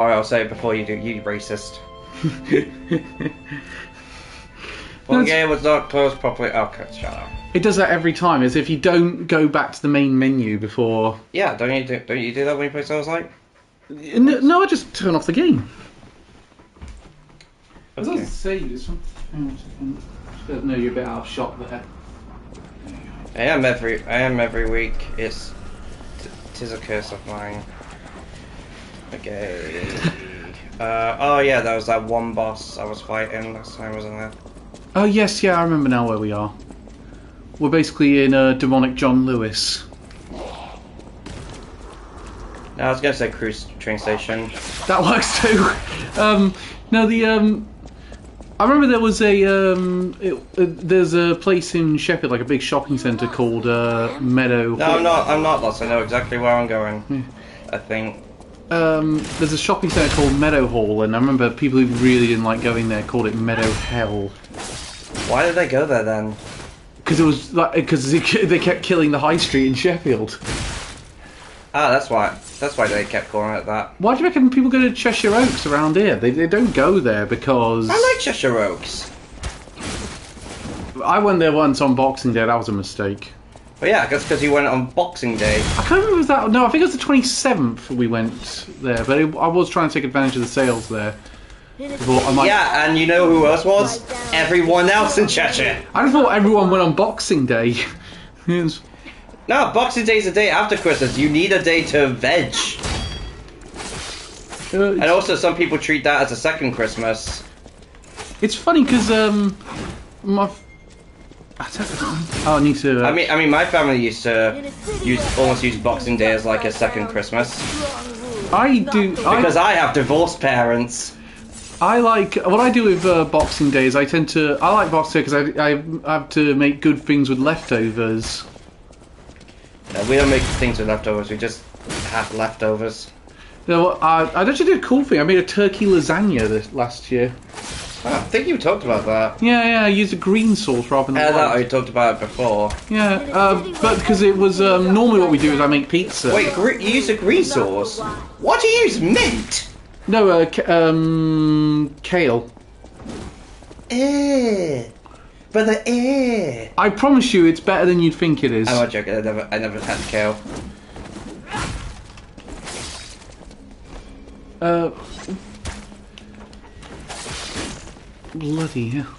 Or I'll say it before you do, you racist. One game was not closed properly. Okay, shut up. It does that every time, as if you don't go back to the main menu before... Yeah, don't you do that when you play Souls-like? No, I just turn off the game. Okay. It doesn't save this one. No, you're a bit out of shot there. I am every week. Tis a curse of mine. Okay. Oh yeah, there was that one boss I was fighting last time, wasn't there? Oh yes, yeah, I remember now where we are. We're basically in a demonic John Lewis. No, I was gonna say cruise train station. That works too. No, I remember there was there's a place in Sheffield, like a big shopping centre called Meadow. No, I'm not lost. I know exactly where I'm going. Yeah. I think. There's a shopping centre called Meadow Hall, and I remember people who really didn't like going there called it Meadow Hell. Why did they go there then? Because it was because they kept killing the high street in Sheffield. Ah, that's why they kept calling it that. Why do you reckon people go to Cheshire Oaks around here? They don't go there because... I like Cheshire Oaks. I went there once on Boxing Day. That was a mistake. Well, yeah, that's because you went on Boxing Day. I can't remember if that... No, I think it was the 27th we went there, but I was trying to take advantage of the sales there. Yeah, and you know who else was? Everyone else in Cheshire. I thought everyone went on Boxing Day. No, Boxing Day is the day after Christmas. You need a day to veg. And also, some people treat that as a second Christmas. It's funny because I need to. I mean, my family used to almost use Boxing Day as like a second Christmas. I do because I have divorced parents. I like what I do with Boxing Day is I like Boxing Day because I have to make good things with leftovers. No, we don't make things with leftovers. We just have leftovers. No, I actually did a cool thing. I made a turkey lasagna last year. Oh, I think you talked about that. Yeah, I used a green sauce rather than white. That I talked about it before. Yeah, but because it was normally what we do is I make pizza. Wait, you use a green sauce? What do you use? Mint? No, kale. But the I promise you, it's better than you'd think it is. I'm not joking. I never had kale. Bloody hell.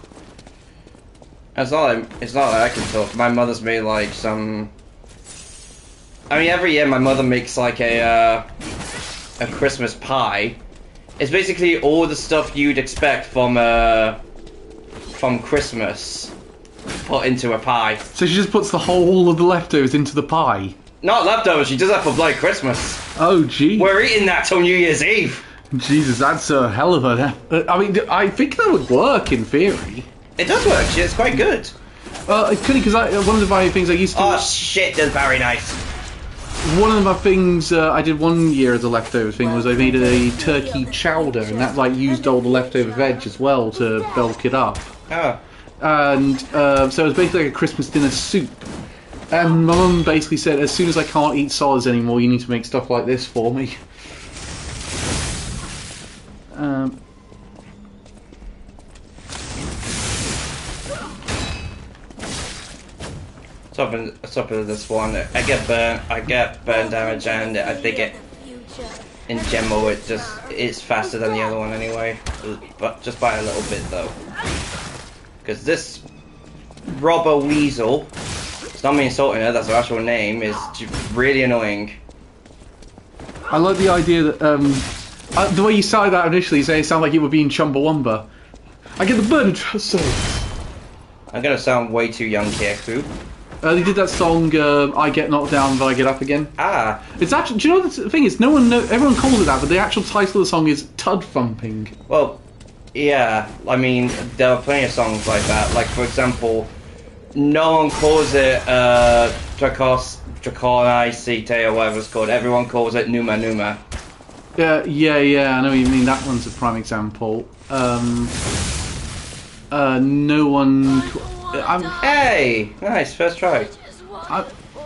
It's not like I can talk. My mother's made like some... I mean, every year my mother makes like a Christmas pie. It's basically all the stuff you'd expect from Christmas put into a pie. So she just puts the whole of the leftovers into the pie? Not leftovers, she does that for Bloody Christmas. Oh, gee. We're eating that till New Year's Eve. Jesus, that's a hell of a... I mean, I think that would work in theory. It does work, it's quite good. It's funny because one of the things I used to... Oh shit, that's very nice. One of my things I did one year as a leftover thing was I made a turkey chowder, and that like used all the leftover veg as well to bulk it up. Oh. And so it was basically like a Christmas dinner soup. And my mum basically said, as soon as I can't eat solids anymore, you need to make stuff like this for me. Top of this one, I get burn damage, and I think it, in general, it's faster than the other one anyway, but just by a little bit though. Because this robber weasel, it's not me insulting her, that's her actual name, is really annoying. I like the idea that the way you started that initially, it sounded like you were being Chumbawamba. I get the burn souls. I'm gonna sound way too young here, Coop. They did that song, I Get Knocked Down But I Get Up Again. Ah. It's actually, do you know the thing is, everyone calls it that, but the actual title of the song is Tud Thumping. Well, yeah, I mean, there are plenty of songs like that. Like, for example, no one calls it Draconicite or whatever it's called. Everyone calls it Numa Numa. Yeah, I know what you mean. That one's a prime example. No one... Hey! Nice, first try.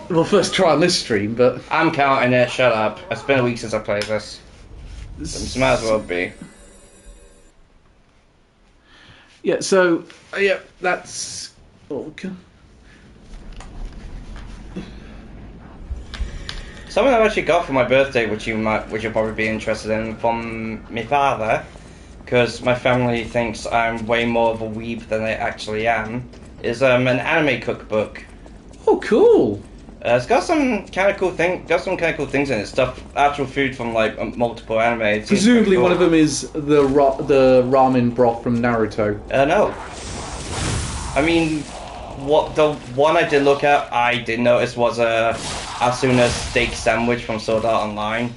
Well, first try on this stream, but... I'm counting it, shut up. It's been a week since I played this. Might as well be. Yeah, so, yeah, that's... Okay. Something I've actually got for my birthday, which you'll probably be interested in, from my father, because my family thinks I'm way more of a weeb than I actually am, is an anime cookbook. Oh, cool! It's got some kind of cool things in it. Stuff, actual food from like multiple anime. Presumably cool. one of them is the ramen broth from Naruto. No. I mean, what the one I did look at, I did notice was a Asuna steak sandwich from Sword Art Online.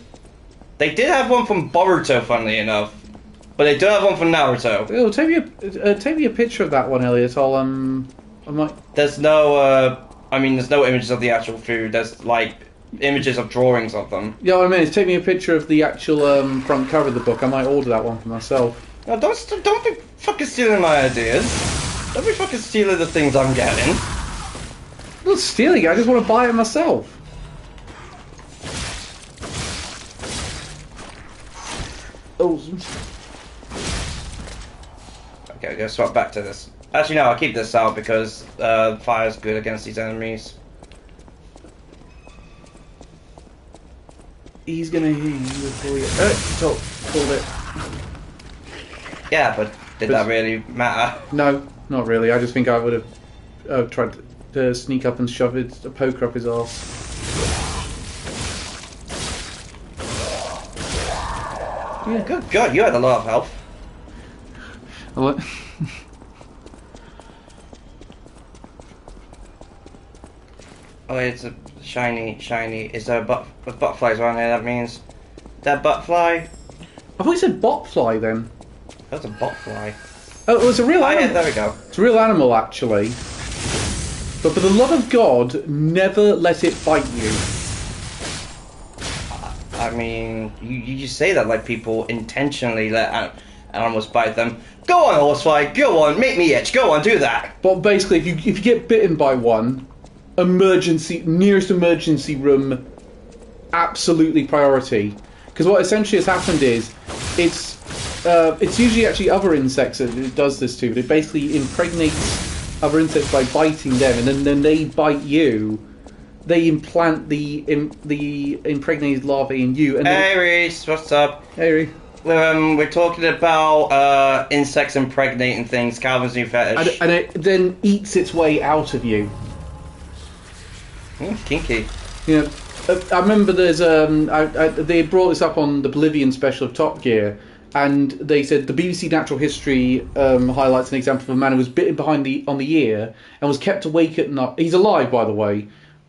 They did have one from Boruto, funnily enough, but they don't have one from Naruto. Oh, take me a picture of that one, Elliot. I might. There's no. There's no images of the actual food. There's like images of drawings of them. Yeah, what I mean is take me a picture of the actual front cover of the book. I might order that one for myself. No, don't be fucking stealing my ideas. Don't be fucking stealing the things I'm getting. I'm not stealing it. I just want to buy it myself. Oh. Okay, go swap back to this. Actually, no, I'll keep this out because fire's good against these enemies. He's gonna hear you before you... Hold it. Yeah, but did that really matter? No, not really. I just think I would have tried to sneak up and shove a poker up his arse. Yeah. Good God, you had a lot of health. What? Oh, it's a shiny. Is there butterflies around here? That means that butterfly. I thought you said botfly then. That's a botfly. Oh, it's a real animal. Yeah, there we go. It's a real animal, actually. But for the love of God, never let it bite you. I mean, you just say that like people intentionally let animals bite them. Go on, horsefly. Go on, make me itch. Go on, do that. But basically, if you get bitten by one, nearest emergency room, absolutely priority. Because what essentially has happened is, it's usually actually other insects that it does this to, but it basically impregnates other insects by biting them, and then they bite you. They implant the impregnated larvae in you. And hey Reese, what's up? Hey Reese. We're talking about insects impregnating things, Calvin's new fetish. And it then eats its way out of you. Kinky. You know, I remember there's they brought this up on the Bolivian special of Top Gear, and they said the BBC Natural History highlights an example of a man who was bitten on the ear and was kept awake at night. He's alive, by the way.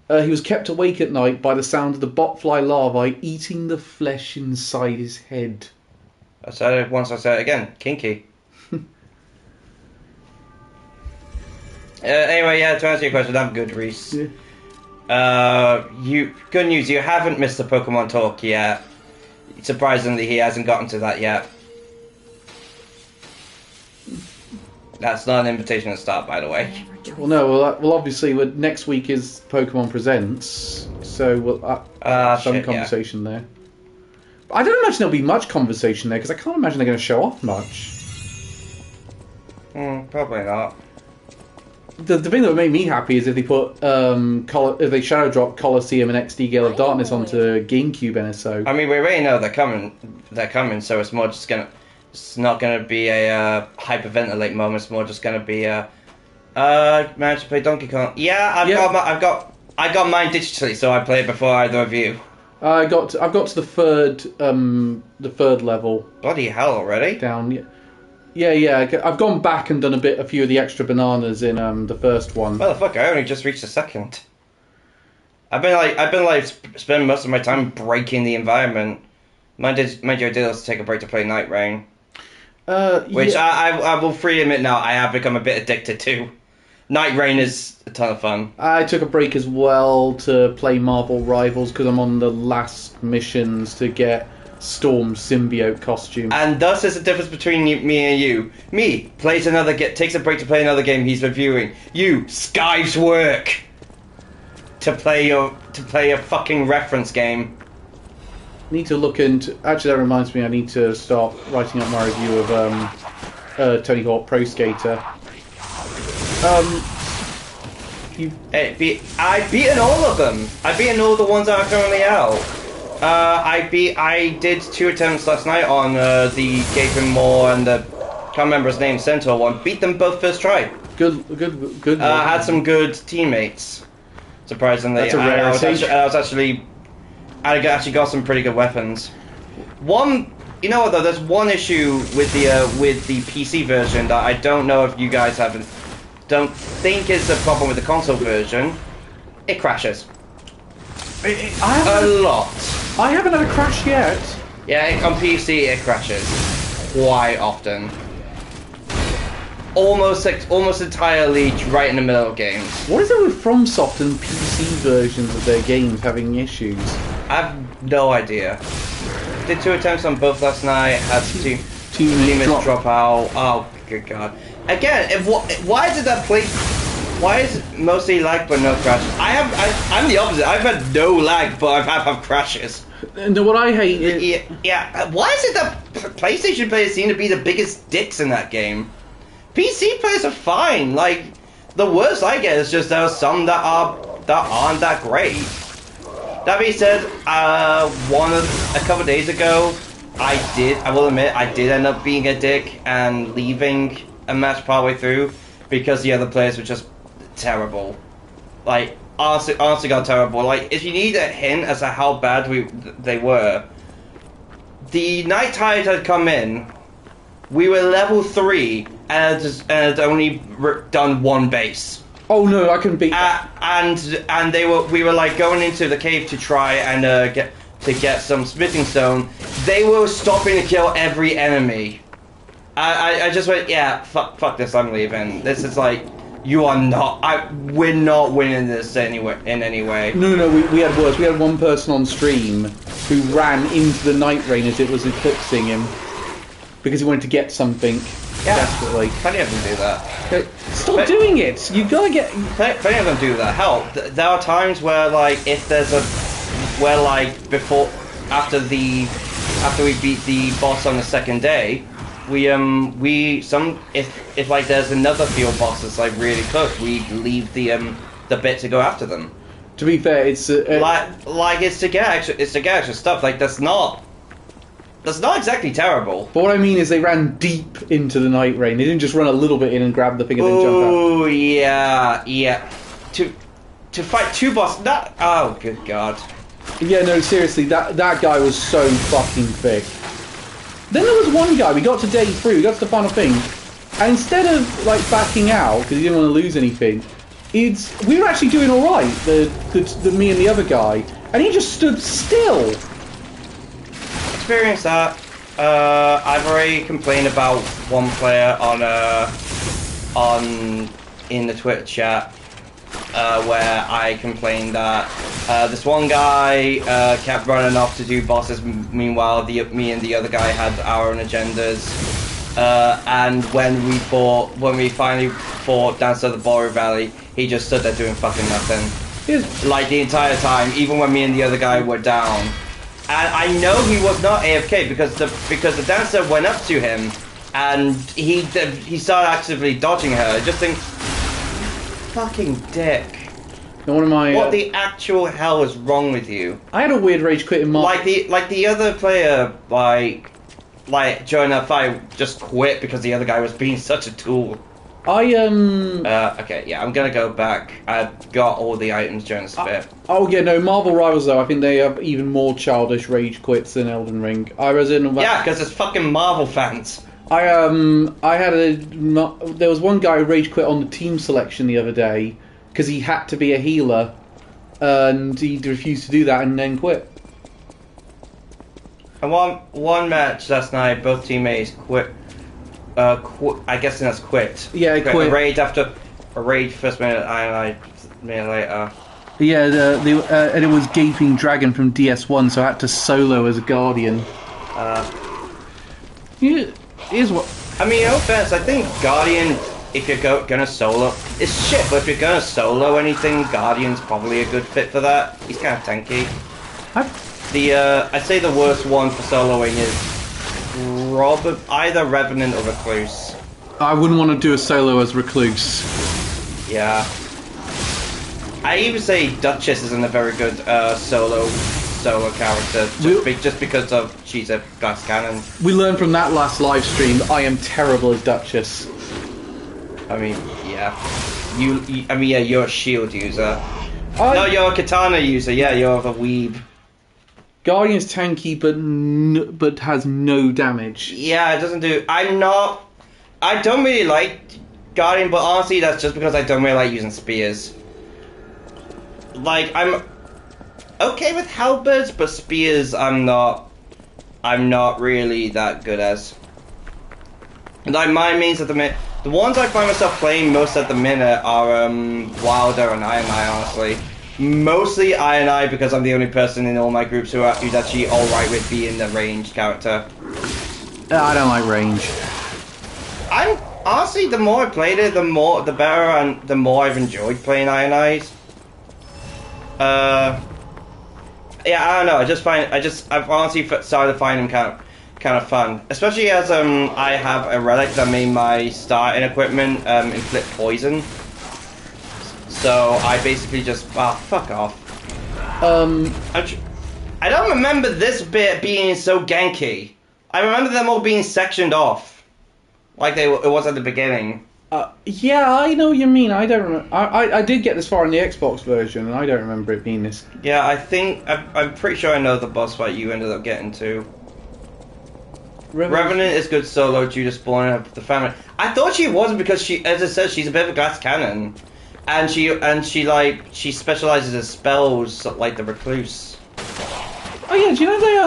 He was kept awake at night by the sound of the botfly larvae eating the flesh inside his head. I said it once, I said it again. Kinky. Anyway, yeah, to answer your question, I'm good, Reese. Yeah. Good news, you haven't missed the Pokemon talk yet. Surprisingly, he hasn't gotten to that yet. That's not an invitation to start, by the way. Well, no. Well, obviously, next week is Pokemon Presents, so we'll have some conversation there. But I don't imagine there'll be much conversation there because I can't imagine they're going to show off much. Probably not. The thing that would make me happy is if they put if they shadow drop Colosseum and XD Gale of Darkness onto GameCube NSO. I mean, we already know they're coming. So it's more just gonna. It's not gonna be a hyperventilate moment. It's more just gonna be a. Managed to play Donkey Kong. Yeah, I got mine digitally, so I played before either of you. I've got to the third level. Bloody hell already! Down. Yeah. I've gone back and done a few of the extra bananas in the first one. Motherfucker, I only just reached the second. I've been spending most of my time breaking the environment. Mind you, I did also take a break to play Night Rain. Which I will freely admit now, I have become a bit addicted to. Night Rain is a ton of fun. I took a break as well to play Marvel Rivals because I'm on the last missions to get Storm's symbiote costume. And thus there's a difference between me and you. Me takes a break to play another game he's reviewing. You skives work to play your fucking reference game. need to look into. Actually, that reminds me. I need to start writing up my review of Tony Hawk Pro Skater. I've beaten all of them. I've beaten all the ones that are currently out. I did 2 attempts last night on the Gaping Maw and the can't remember his name, Centaur one. Beat them both first try. Good. Had some good teammates. Surprisingly, That's a rarity. I actually got some pretty good weapons. You know what though? There's one issue with the PC version that I don't know if you guys don't think is a problem with the console version. It crashes. A lot. I haven't had a crash yet. Yeah, on PC it crashes quite often. Almost entirely right in the middle of games. What is it with FromSoft and PC versions of their games having issues? I have no idea. Did 2 attempts on both last night. Had teammates drop out. Oh, good God! Again, why did that play? Why is it mostly lag but no crashes? I'm the opposite. I've had no lag, but I've had crashes. No, what I hate is... Yeah. Why is it that PlayStation players seem to be the biggest dicks in that game? PC players are fine. Like, the worst I get is just there are some that aren't that great. That being said, a couple of days ago, I will admit, I did end up being a dick and leaving a match partway through because the other players were just terrible. Like, honestly got terrible. Like, if you need a hint as to how bad they were, the Night Tide had come in, we were level 3, and had only done 1 base. Oh no, I can beat that. And we were like going into the cave to try and get some smithing stone. They were stopping to kill every enemy. I just went, yeah, fuck this, I'm leaving. This is like, you are not. We're not winning this in any way. No, we had worse. We had one person on stream who ran into the night rain as it was eclipsing him because he wanted to get something desperately. Plenty of them do that. Stop doing it! You gotta get. Plenty of them do that. Hell, there are times where like if there's after we beat the boss on the second day. If like there's another field boss that's like really close, we leave the bit to go after them. To be fair, it's it's to get extra stuff. Like that's not exactly terrible. But what I mean is they ran deep into the night rain. They didn't just run a little bit in and grab the thing and then jump out. Oh yeah. To fight 2 bosses. Oh good God. Yeah, no, seriously, that guy was so fucking thick. Then there was one guy, we got to day 3, we got to the final thing, and instead of like backing out, because he didn't want to lose anything, we were actually doing alright, the me and the other guy, and he just stood still. Experienced that. I've already complained about one player in the Twitter chat, where I complained that this one guy kept running off to do bosses. Meanwhile, me and the other guy had our own agendas. And when we finally fought down to the Boru Valley, he just stood there doing fucking nothing. Like the entire time, even when me and the other guy were down. And I know he was not AFK because the dancer went up to him and he started actively dodging her. I just think, fucking dick. One of my, what the actual hell is wrong with you? I had a weird rage quit in my... Like the other player, like during that fight, just quit because the other guy was being such a tool. Okay, yeah, I'm gonna go back. I've got all the items during this bit. Oh yeah, no, Marvel Rivals though, I think they have even more childish rage quits than Elden Ring. Yeah, because it's fucking Marvel fans. There was one guy who rage quit on the team selection the other day because he had to be a healer, and he refused to do that and then quit. And one match last night, both teammates quit. I guess that's quit. Yeah, quit. A raid first minute, a minute later. Yeah, and it was Gaping Dragon from DS1, so I had to solo as a Guardian. Here's what... I mean, no offense, I think Guardian, if you're gonna solo, it's shit, but if you're gonna solo anything, Guardian's probably a good fit for that. He's kind of tanky. I'd say the worst one for soloing is either Revenant or Recluse. I wouldn't want to do a solo as Recluse. Yeah. I even say Duchess isn't a very good solo character, just because of she's a glass cannon. We learned from that last live stream I am terrible as Duchess. I mean, yeah. You're a shield user. No, you're a katana user. Yeah, you're a weeb. Guardian is tanky, but has no damage. Yeah, it doesn't do. I don't really like Guardian, but honestly, that's just because I don't really like using spears. Like, I'm okay with halberds, but spears I'm not really that good as. Like, my mains at the minute, the ones I find myself playing most at the minute are Wilder and Ionai, honestly. Mostly Ionai because I'm the only person in all my groups who's actually alright with being the ranged character. I don't like range. Honestly, the more I played it, the better, and the more I've enjoyed playing Ionai's. Yeah, I don't know. I've honestly started to find them kind of fun, especially as I have a relic that made my starting equipment inflict poison. So I basically just fuck off. I don't remember this bit being so ganky. I remember them all being sectioned off, like it was at the beginning. Yeah, I know what you mean. I don't remember. I did get this far in the Xbox version, and I don't remember it being this. Yeah, I'm pretty sure I know the boss fight you ended up getting to. Revenant is good solo due to spawning up the family. I thought she wasn't because she, as I said, she's a bit of a glass cannon, and she specializes in spells like the Recluse. Oh yeah, do you know they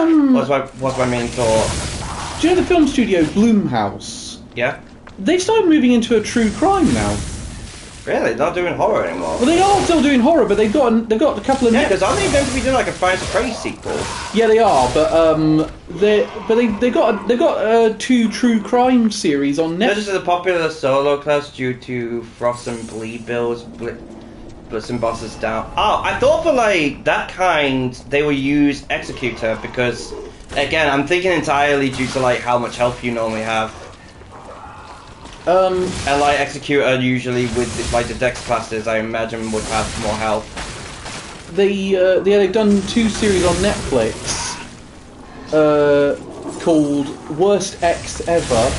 What's my main thought? Do you know the film studio Blumhouse? Yeah. They've started moving into a true crime now. Really? They're not doing horror anymore? Well, they are still doing horror, but they've got a couple of... Yeah, because aren't they going to be doing like a Five Nights at Freddy's sequel? Yeah, they are, but they got 2 true crime series on Netflix. This is a popular solo class due to Frost and Bleed builds, Blitz and bosses down. Oh, I thought for like that kind they would use Executor because, again, I'm thinking entirely due to like how much health you normally have. And like Executor usually with like the Dex classes, I imagine would have more health. They've done 2 series on Netflix called Worst Ex Ever.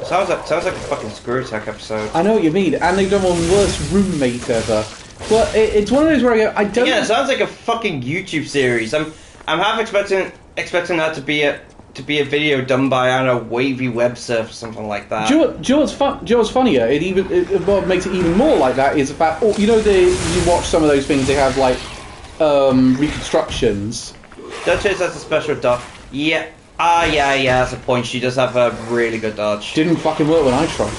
Sounds like a fucking Screw Attack episode. I know what you mean, and they've done one Worst Roommate Ever. But it's one of those where I don't. Yeah, it sounds like a fucking YouTube series. I'm half expecting that to be a video done by, I don't know, Wavy Web Surf or something like that. Do you know what's funnier? What makes it even more like that is the fact, you watch some of those things, they have like reconstructions. Duchess has a special dodge. Yeah. Yeah, that's a point. She does have a really good dodge. Didn't fucking work when I tried it.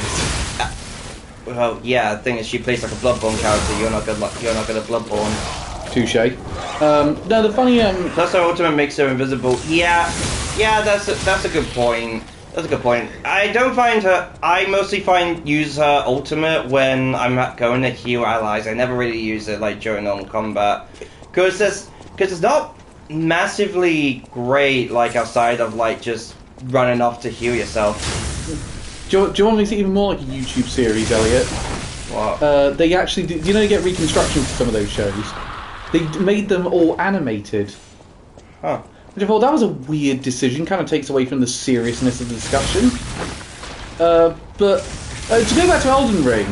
Well, yeah, the thing is she plays like a Bloodborne character, you're not good at Bloodborne. Touche. No, the funny Plus her ultimate makes her invisible. Yeah, that's a good point. That's a good point. I mostly use her ultimate when I'm going to heal allies. I never really use it like during normal combat. Because it's not massively great like outside of like just running off to heal yourself. Do you want me to even more like a YouTube series, Elliot? What? They actually do you know you get reconstructions for some of those shows? They made them all animated. Huh. Which I thought that was a weird decision, kind of takes away from the seriousness of the discussion. But to go back to Elden Ring,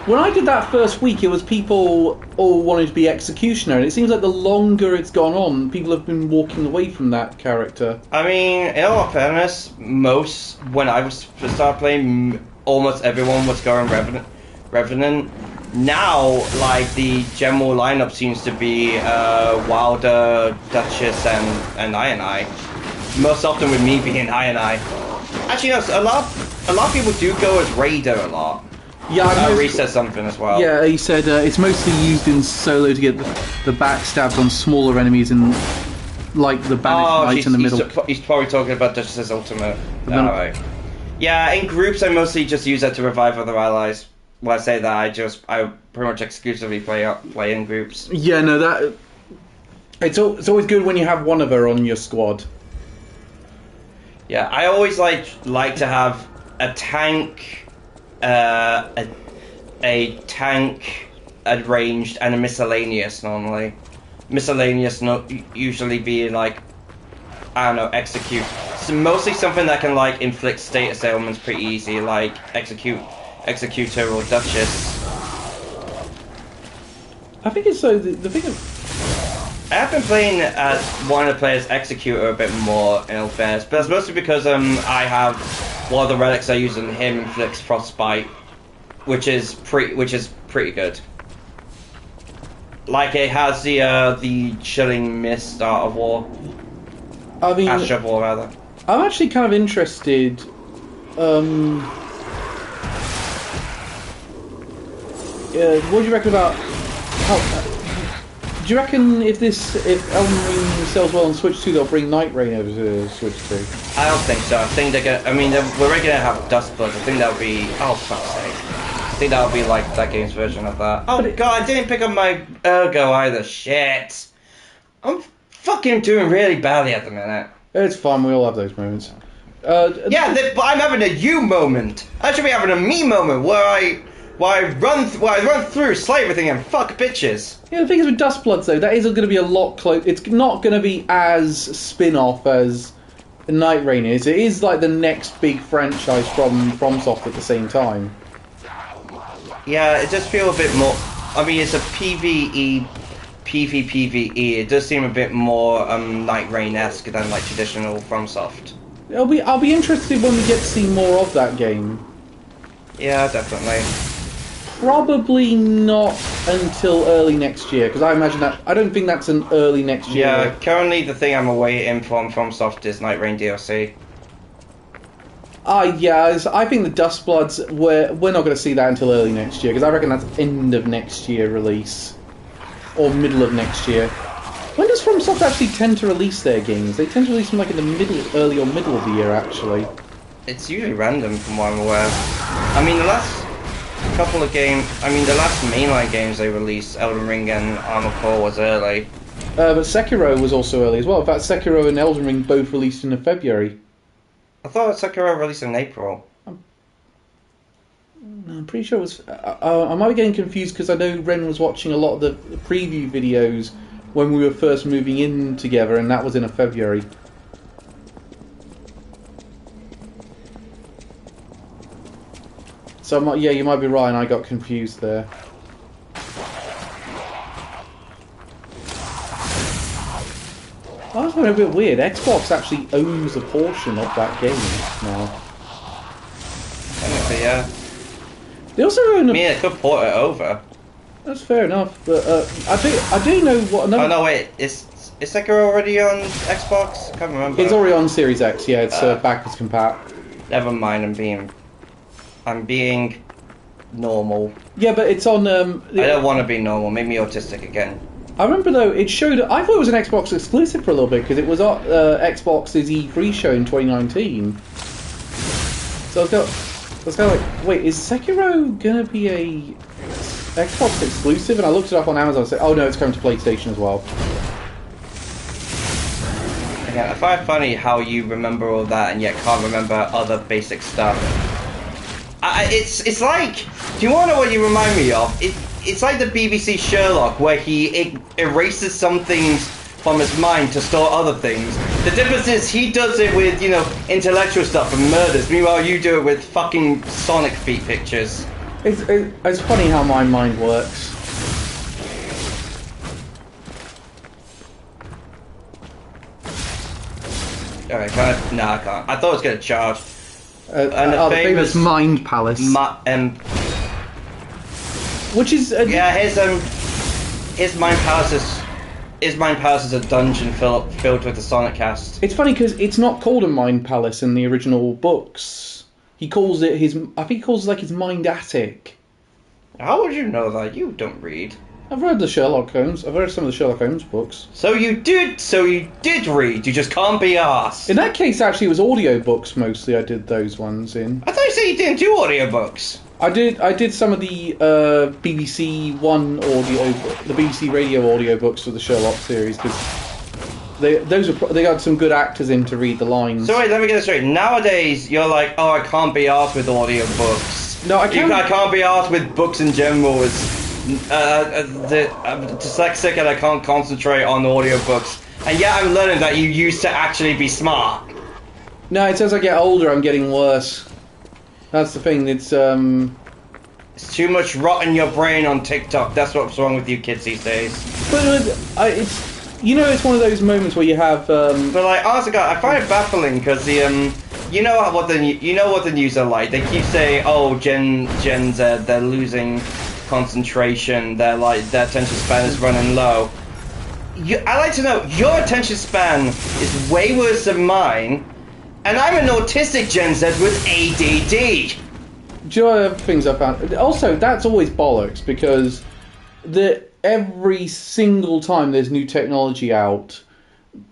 when I did that first week, it was people all wanting to be Executioner, and it seems like the longer it's gone on, people have been walking away from that character. I mean, in all fairness, when I was first started playing, almost everyone was going Revenant. Now, like, the general lineup seems to be Wilder, Duchess, and Ionai. Most often with me being Ionai. Actually, no, a lot of people do go as Raider a lot. Yeah, Reese said something as well. Yeah, he said it's mostly used in solo to get the backstabs on smaller enemies and like the banished knight in the middle. He's probably talking about Duchess's ultimate. Alright. Yeah, in groups I mostly just use that to revive other allies. When I say that, I pretty much exclusively play in groups. Yeah, no, It's always good when you have one of her on your squad. Yeah, I always like to have a tank, a tank, a ranged, and a miscellaneous normally. Miscellaneous usually be like, I don't know, execute. So mostly something that can like inflict status ailments pretty easy, like executor or duchess. I think it's so the thing of. I have been playing as one of the players Executor a bit more in all fairness, but that's mostly because I have one of the relics I use on him inflicts frostbite, which is pretty good. Like it has the chilling mist Art of War. I mean, Ash of War rather. I'm actually kind of interested. What do you reckon about how? Do you reckon if Elden Ring sells well on Switch 2, they'll bring Night Rain over to Switch 2? I don't think so. I think they're gonna. I mean, we're already gonna have Dustblood. I think that'll be. Oh fuck's sake! I think that'll be like that game's version of that. Oh god, I didn't pick up my Ergo either. Shit! I'm fucking doing really badly at the minute. It's fine. We all have those moments. Yeah, but I'm having a you moment. I should be having a me moment where I run through, slay everything, and fuck bitches. Yeah, the thing is with Dustbloods though, that is going to be a lot close. It's not going to be as spin-off as Night Rain is. It is like the next big franchise from FromSoft at the same time. Yeah, it does feel a bit more. I mean, it's a PvE, PvPvE. It does seem a bit more Night Rain-esque than like traditional FromSoft. I'll be interested when we get to see more of that game. Yeah, definitely. Probably not until early next year, because I imagine that. I don't think that's an early next year. Yeah, currently the thing I'm awaiting from FromSoft is Night Rain DLC. Yeah, I think the Dustbloods, we're not going to see that until early next year, because I reckon that's end of next year release. Or middle of next year. When does FromSoft actually tend to release their games? They tend to release them like in the early or middle of the year, actually. It's usually random from what I'm aware. I mean, the last couple of games, the last mainline games they released, Elden Ring and Armored Core, was early. But Sekiro was also early as well. In fact, Sekiro and Elden Ring both released in February. I thought Sekiro released in April. I'm pretty sure it was. I might be getting confused because I know Ren was watching a lot of the preview videos when we were first moving in together, and that was in February. So yeah, you might be right, and I got confused there. That's a bit weird. Xbox actually owns a portion of that game now. Technically, yeah. They also own. I mean, it could port it over. That's fair enough, but I do know what another. Oh no, wait, is Sekiro already on Xbox? I can't remember. It's already on Series X. Yeah, it's backwards compat. Never mind. I'm being normal. Yeah, but it's on. I don't want to be normal. Make me autistic again. I remember though, it showed. I thought it was an Xbox exclusive for a little bit because it was Xbox's E3 show in 2019. So I was kind of like, wait, is Sekiro gonna be a Xbox exclusive? And I looked it up on Amazon and said, oh no, it's coming to PlayStation as well. Yeah, I find it funny how you remember all that and yet can't remember other basic stuff. It's like, do you want to know what you remind me of? It's like the BBC Sherlock, where he erases some things from his mind to store other things. The difference is he does it with, intellectual stuff and murders. Meanwhile, you do it with fucking Sonic feet pictures. It's funny how my mind works. Alright, can I? No, I can't. I thought it was going to charge. And the famous Mind Palace. Which is yeah, his Mind Palace is a dungeon filled with the Sonic cast. It's funny because it's not called a Mind Palace in the original books. He calls it I think he calls it like his Mind Attic. How would you know that? You don't read. I've read the Sherlock Holmes. I've read some of the Sherlock Holmes books. So you did read. You just can't be arsed. In that case, actually, it was audiobooks mostly. I did those ones in. I thought you said you didn't do audiobooks. I did some of the BBC One the BBC Radio audiobooks for the Sherlock series because they got some good actors in to read the lines. So wait, let me get this straight. Nowadays, you're like, oh, I can't be arsed with audiobooks. No, I can't. I can't be arsed with books in general. I'm dyslexic and I can't concentrate on audiobooks. And yet I'm learning that you used to actually be smart. No, it's as I get older, I'm getting worse. That's the thing. It's too much rot in your brain on TikTok. That's what's wrong with you kids these days. But it's it's one of those moments where you have. But like, honestly, God, I find it baffling because the you know what the news are like. They keep saying, oh, Gen Z, they're losing concentration. Their attention span is running low. I like to know your attention span is way worse than mine. And I'm an autistic Gen Z with ADD. Do you know other things I found? Also, that's always bollocks because every single time there's new technology out,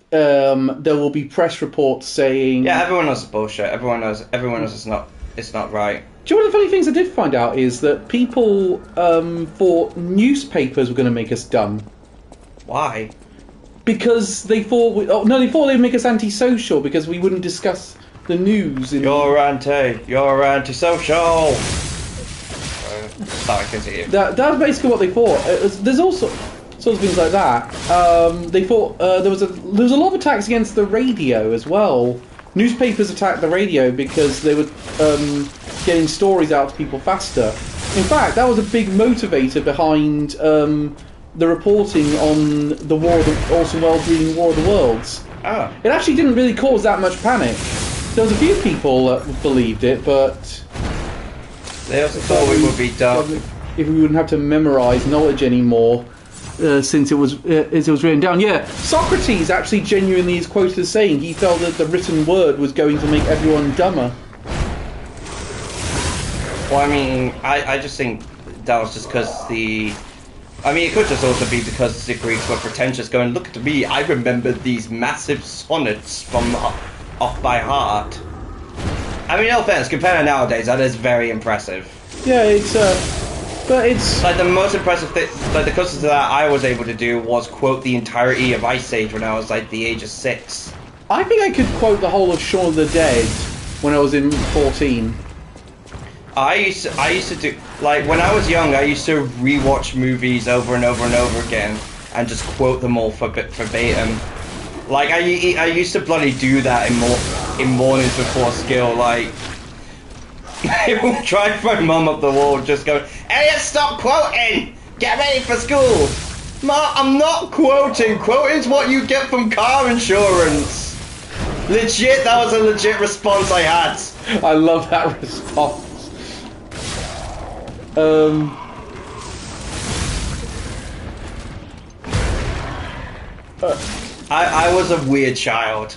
there will be press reports saying. Yeah, everyone knows it's bullshit. Everyone knows it's not right. Do you know one of the funny things I did find out is that people thought newspapers were going to make us dumb. Why? Because they thought they thought they'd make us antisocial because we wouldn't discuss the news. You're antisocial. Sorry, continue. That's basically what they thought. There's all sorts of things like that. They thought there was a lot of attacks against the radio as well. Newspapers attacked the radio because they were getting stories out to people faster. In fact, that was a big motivator behind the reporting on the Orson Welles reading War of the Worlds. Oh. It actually didn't really cause that much panic. There was a few people that believed it, but they also thought we would be dumb if we wouldn't have to memorise knowledge anymore, since it was written down. Yeah, Socrates actually genuinely is quoted as saying he felt that the written word was going to make everyone dumber. Well, I mean, I just think that was just because it could just also be because the Greeks were pretentious, going, look at me, I remembered these massive sonnets from off by heart. I mean, no offense, compared to nowadays, that is very impressive. Yeah, but it's like the most impressive thing, like the closest to that I was able to do was quote the entirety of Ice Age when I was like the age of 6. I think I could quote the whole of Shaun of the Dead when I was in 14. I used to do, like, when I was young, I used to rewatch movies over and over and over again and just quote them all verbatim. Like, I used to bloody do that in mornings before school. Like, I would drive my mum up the wall, just go, Elliot, stop quoting! Get ready for school! Ma, I'm not quoting! Quoting's what you get from car insurance! Legit, that was a legit response I had. I love that response. I was a weird child.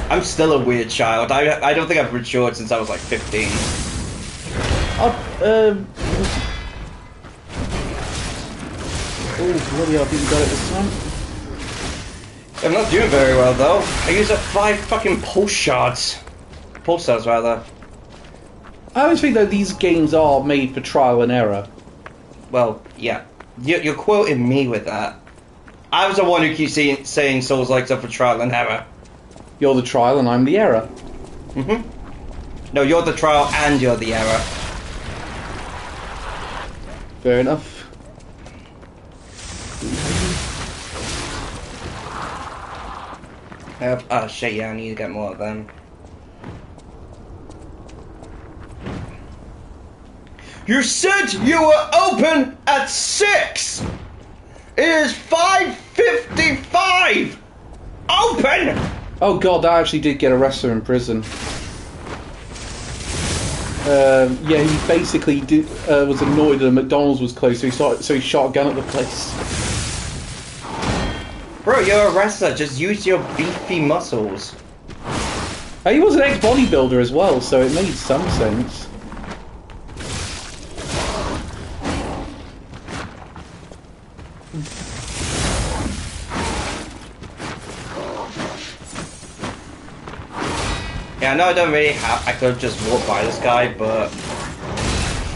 I'm still a weird child. I don't think I've matured since I was like 15. Oh, bloody hell, I think you got it this time. I'm not doing very well though. I used up 5 fucking pulse shards. Pulse cells, rather. I always think that these games are made for trial and error. Well, yeah. You're quoting me with that. I was the one who keeps saying Souls Likes up for trial and error. You're the trial and I'm the error. Mm-hmm. No, you're the trial and you're the error. Fair enough. Yep. Oh shit, yeah, I need to get more of them. You said you were open at 6! It is 5:55! Open! Oh god, that actually did get a wrestler in prison. Yeah, he basically was annoyed that McDonald's was closed, so he shot a gun at the place. Bro, you're a wrestler, just use your beefy muscles. He was an ex-bodybuilder as well, so it made some sense. Yeah, I know I don't really have... I could have just walked by this guy, but...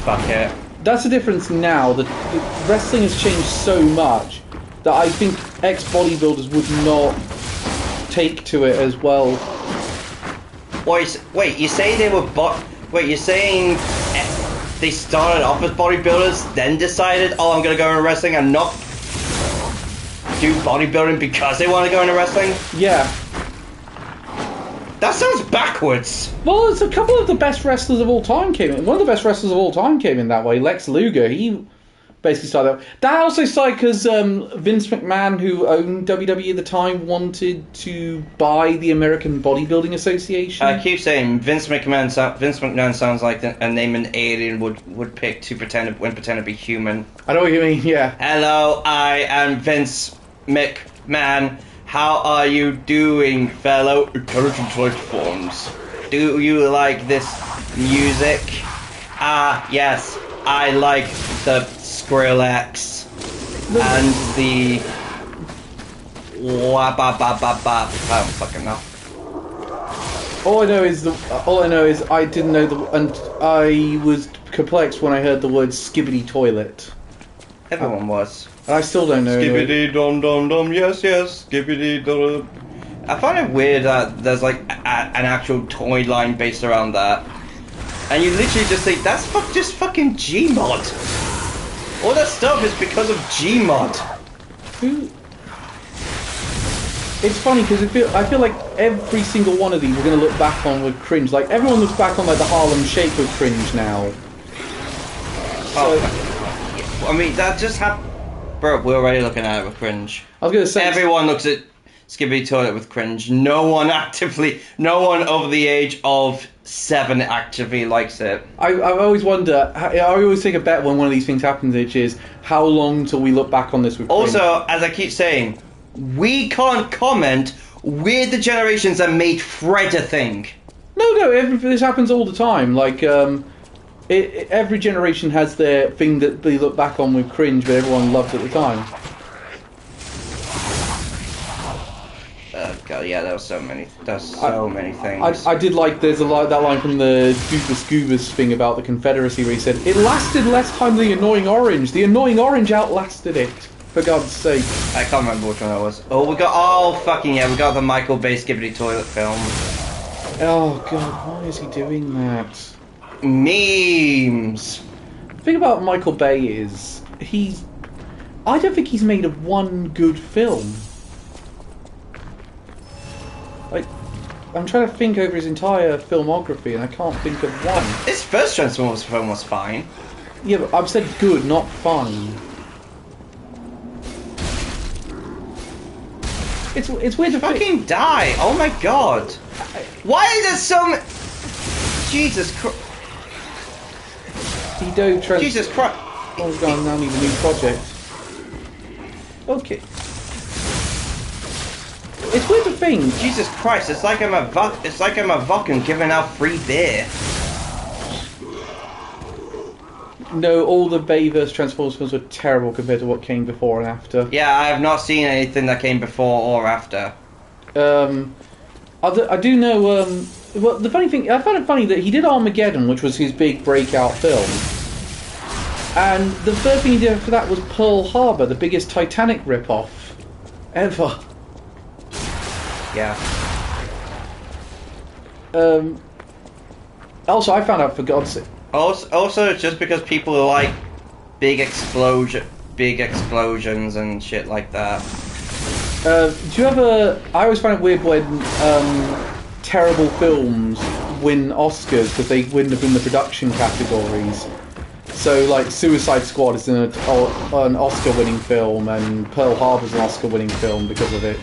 fuck it. That's the difference now. The wrestling has changed so much that I think ex-bodybuilders would not take to it as well. Wait, you say they were Wait, you're saying they started off as bodybuilders, then decided, oh, I'm gonna go into wrestling and not do bodybuilding because they want to go into wrestling? Yeah. That sounds backwards. Well, it's a couple of the best wrestlers of all time came in. One of the best wrestlers of all time came in that way. Lex Luger, he basically started that also started because Vince McMahon, who owned WWE at the time, wanted to buy the American Bodybuilding Association. I keep saying Vince McMahon sounds like a name an alien would pick to pretend to be human. I know what you mean, yeah. Hello, I am Vince McMahon. How are you doing, fellow intelligent life forms? Do you like this music? Ah, yes, I like the Skrillex and the I don't fucking know. All I know is I didn't know and I was perplexed when I heard the word skibbity toilet. Everyone was. I still don't know. Skibbity dum dum dum, yes, skibbity dum. I find it weird that there's like an actual toy line based around that, and you literally just think that's just fucking Gmod. All that stuff is because of Gmod. It's funny because I feel like every single one of these we're going to look back on with cringe. Like everyone looks back on like the Harlem Shake with cringe now. I mean that just happened. Bro, we're already looking at it with cringe. I was going to say... Everyone looks at Skibbity Toilet with cringe. No one over the age of 7 actively likes it. I always wonder... I always take a bet when one of these things happens, which is how long till we look back on this with cringe. Also, as I keep saying, we can't comment. We're the generations that made Fred a thing. No, this happens all the time. Like, every generation has their thing that they look back on with cringe, but everyone loved at the time. God, yeah, there's so many things. I did like that line from the Doofus Goobus thing about the Confederacy where he said, it lasted less time than the Annoying Orange. The Annoying Orange outlasted it, for God's sake. I can't remember which one that was. We got the Michael Bay Skibbity Toilet film. Oh God, why is he doing that? Memes. The thing about Michael Bay is I don't think he's made one good film. Like, I'm trying to think over his entire filmography and I can't think of one. His first Transformers film was fine. Yeah, but I've said good, not fine. It's weird to fucking die. Oh my God. Why is there so many... Jesus Christ. Jesus Christ! Oh God! Now need a new project. Okay. It's weird to think. Jesus Christ! It's like I'm a Vulcan giving out free beer. No, all the Bay vs Transformers films were terrible compared to what came before and after. Yeah, I have not seen anything that came before or after. I do know. Well, the funny thing, I found it funny that he did Armageddon, which was his big breakout film. And the first thing he did after that was Pearl Harbor, the biggest Titanic rip-off ever. Yeah. Also, I found out, for God's sake. Also, just because people like big explosions and shit like that. Do you ever... I always find it weird when terrible films win Oscars because they win in the production categories. So, like, Suicide Squad is an Oscar-winning film, and Pearl Harbor's an Oscar-winning film because of it.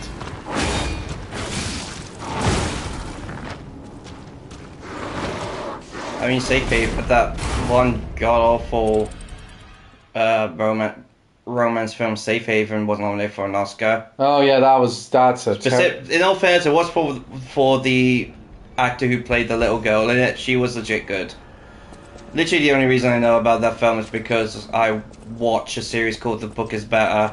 I mean, Safe Haven, but that one god-awful romance film, Safe Haven, wasn't nominated for an Oscar. Oh yeah, that's a in all fairness, it was for the actor who played the little girl in it. She was legit good. Literally, the only reason I know about that film is because I watch a series called The Book Is Better.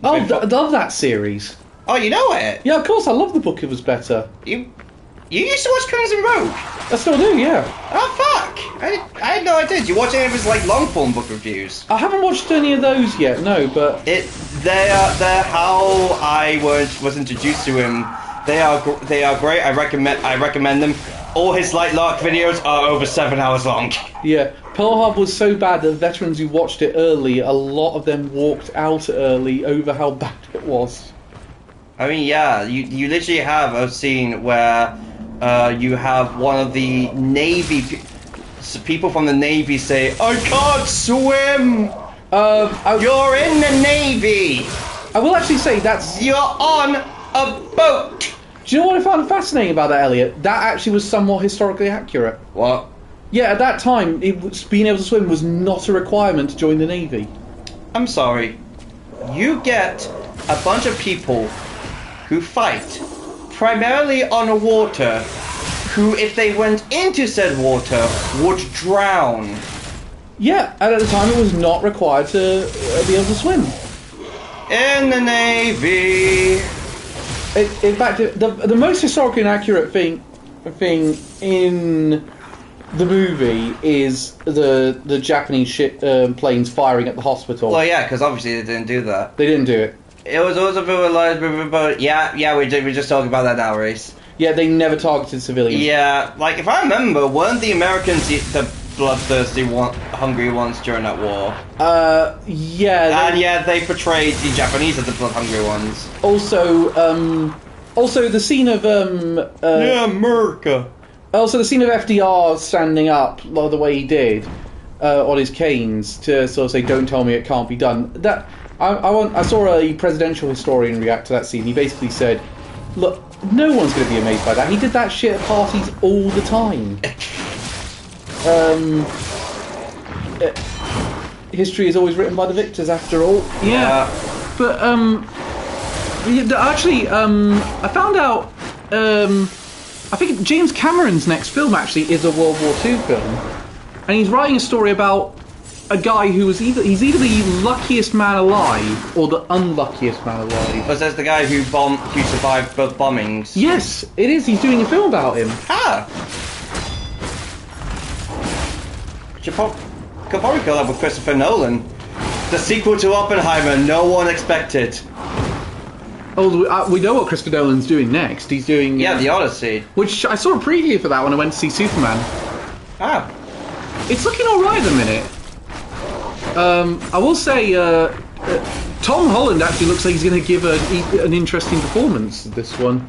Oh, I love that series. Oh, you know it? Yeah, of course, I love The Book It Was Better. You used to watch Crimson Rogue? I still do, yeah. Oh fuck! I I had no idea. Did you watch any of his like long form book reviews? I haven't watched any of those yet, no, but They're how I was introduced to him. They are great. I recommend them. All his light lark videos are over 7 hours long. Yeah, Pearl Harbor was so bad that veterans who watched it early, a lot of them walked out early over how bad it was. I mean, yeah, you literally have a scene where you have one of the Navy people from the Navy say, "I can't swim." You're in the Navy. I will actually say you're on a boat. Do you know what I found fascinating about that, Elliot? That actually was somewhat historically accurate. What? Yeah, at that time, being able to swim was not a requirement to join the Navy. I'm sorry. You get a bunch of people who fight primarily on water, who, if they went into said water, would drown. Yeah, and at the time it was not required to be able to swim. In the Navy. In fact, the most historically inaccurate thing in the movie is the Japanese planes firing at the hospital. Well, yeah, because obviously they didn't do that. They didn't do it. It was also a bit of a large but yeah, we're just talking about that now, Reese. Yeah, they never targeted civilians. Yeah, like, if I remember, weren't the Americans the bloodthirsty, hungry ones during that war? Yeah. And yeah, they portrayed the Japanese as the blood-hungry ones. Also the scene of yeah, America. Also the scene of FDR standing up the way he did on his canes to sort of say, "Don't tell me it can't be done." That I saw a presidential historian react to that scene. He basically said, "Look, no one's going to be amazed by that. He did that shit at parties all the time." History is always written by the victors, after all. Yeah. But actually, I found out. I think James Cameron's next film actually is a World War II film, and he's writing a story about a guy who was either the luckiest man alive or the unluckiest man alive. Was that the guy who survived both bombings? Yes, it is. He's doing a film about him. Ah. Could probably go up with Christopher Nolan. The sequel to Oppenheimer, no one expected. Oh, we know what Christopher Nolan's doing next. He's doing... Yeah, The Odyssey. Which I saw a preview for that when I went to see Superman. Ah. It's looking alright at the minute. I will say, Tom Holland actually looks like he's going to give an interesting performance, this one.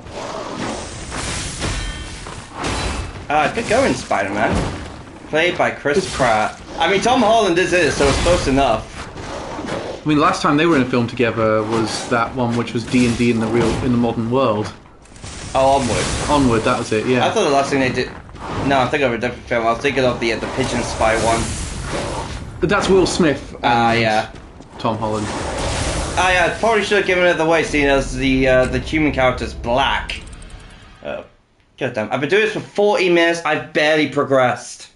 Good going, Spider-Man. Played by Chris Pratt. I mean, Tom Holland is it, so it's close enough. I mean, the last time they were in a film together was that one which was D&D in the modern world. Oh, Onward. Onward, that was it, yeah. I thought the last thing they did... No, I'm thinking of a different film. I was thinking of the Pigeon Spy one. That's Will Smith and yeah. Tom Holland. Yeah, probably should have given it away, seeing as the human character's black. God damn. I've been doing this for 40 minutes, I've barely progressed.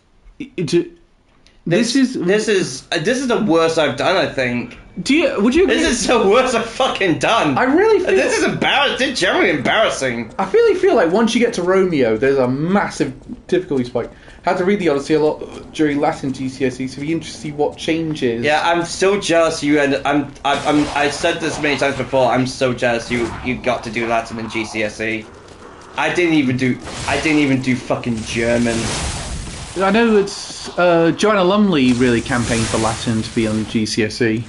This is the worst I've done, I think. Would you agree? This is the worst I've fucking done. I really feel... This is embarrassing. It's generally embarrassing. I really feel like once you get to Romeo, there's a massive difficulty spike. I had to read the Odyssey a lot during Latin GCSE, so it'd be interesting to see what changes. Yeah, I'm so jealous you and I said this many times before. I'm so jealous you got to do Latin in GCSE. I didn't even do fucking German. I know it's Joanna Lumley really campaigned for Latin to be on GCSE.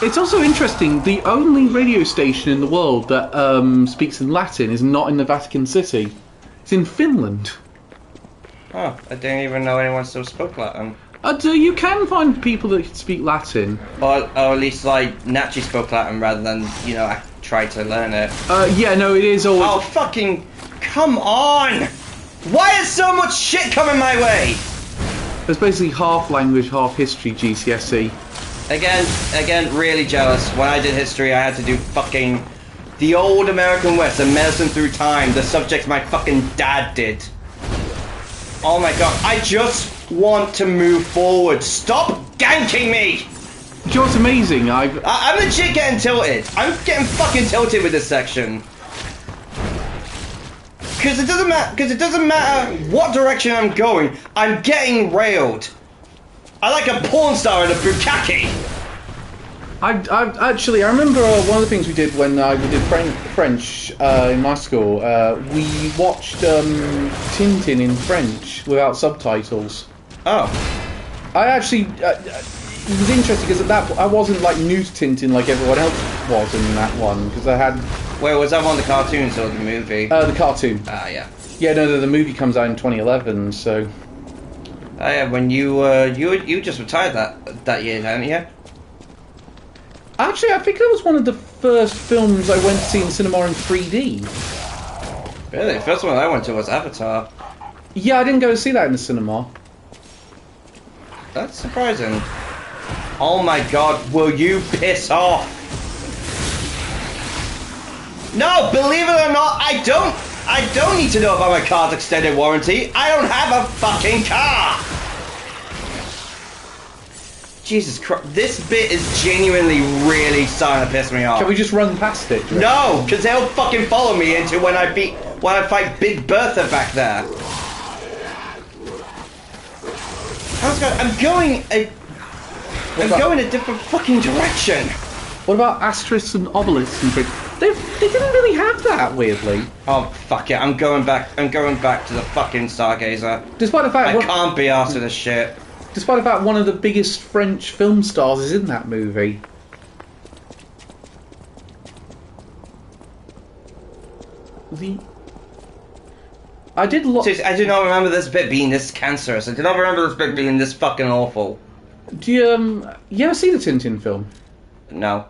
It's also interesting, the only radio station in the world that speaks in Latin is not in the Vatican City. It's in Finland. Oh, I didn't even know anyone still spoke Latin. You can find people that speak Latin. Or at least, like, naturally spoke Latin rather than, I tried to learn it. Yeah, no, it is always... Oh, fucking... Come on! Why is so much shit coming my way? There's basically half language, half history GCSE. Again, really jealous. When I did history, I had to do fucking the old American West and medicine through time, the subjects my fucking dad did. Oh my god, I just want to move forward. Stop ganking me! Do you know what's amazing? I'm legit getting tilted. I'm getting fucking tilted with this section. because it doesn't matter what direction I'm going. I'm getting railed. I like a porn star in a bukkake. I remember one of the things we did when we did French in my school. We watched Tintin in French without subtitles. Oh. I actually, it was interesting because at that I wasn't like new to Tintin like everyone else was in that one because I had. Wait, was that one of the cartoons or the movie? The cartoon. Ah, yeah. Yeah, no, the movie comes out in 2011, so. Oh yeah, when you just retired that year, didn't you? Actually, I think that was one of the first films I went to see in cinema in 3D. Really? The first one I went to was Avatar. Yeah, I didn't go to see that in the cinema. That's surprising. Oh my god, will you piss off? No, believe it or not, I don't need to know about my car's extended warranty. I don't have a fucking car! Jesus Christ, this bit is genuinely really starting to piss me off. Can we just run past it? No, because they'll fucking follow me into when I fight Big Bertha back there. I'm going a different fucking direction. What about asterisks and obelisks and things? They didn't really have that, weirdly. Oh fuck it, I'm going back to the fucking Stargazer. Despite the fact I can't be arsed with this shit. Despite the fact one of the biggest French film stars is in that movie. I do not remember this bit being this cancerous. I do not remember this bit being this fucking awful. Do you ever see the Tintin film? No.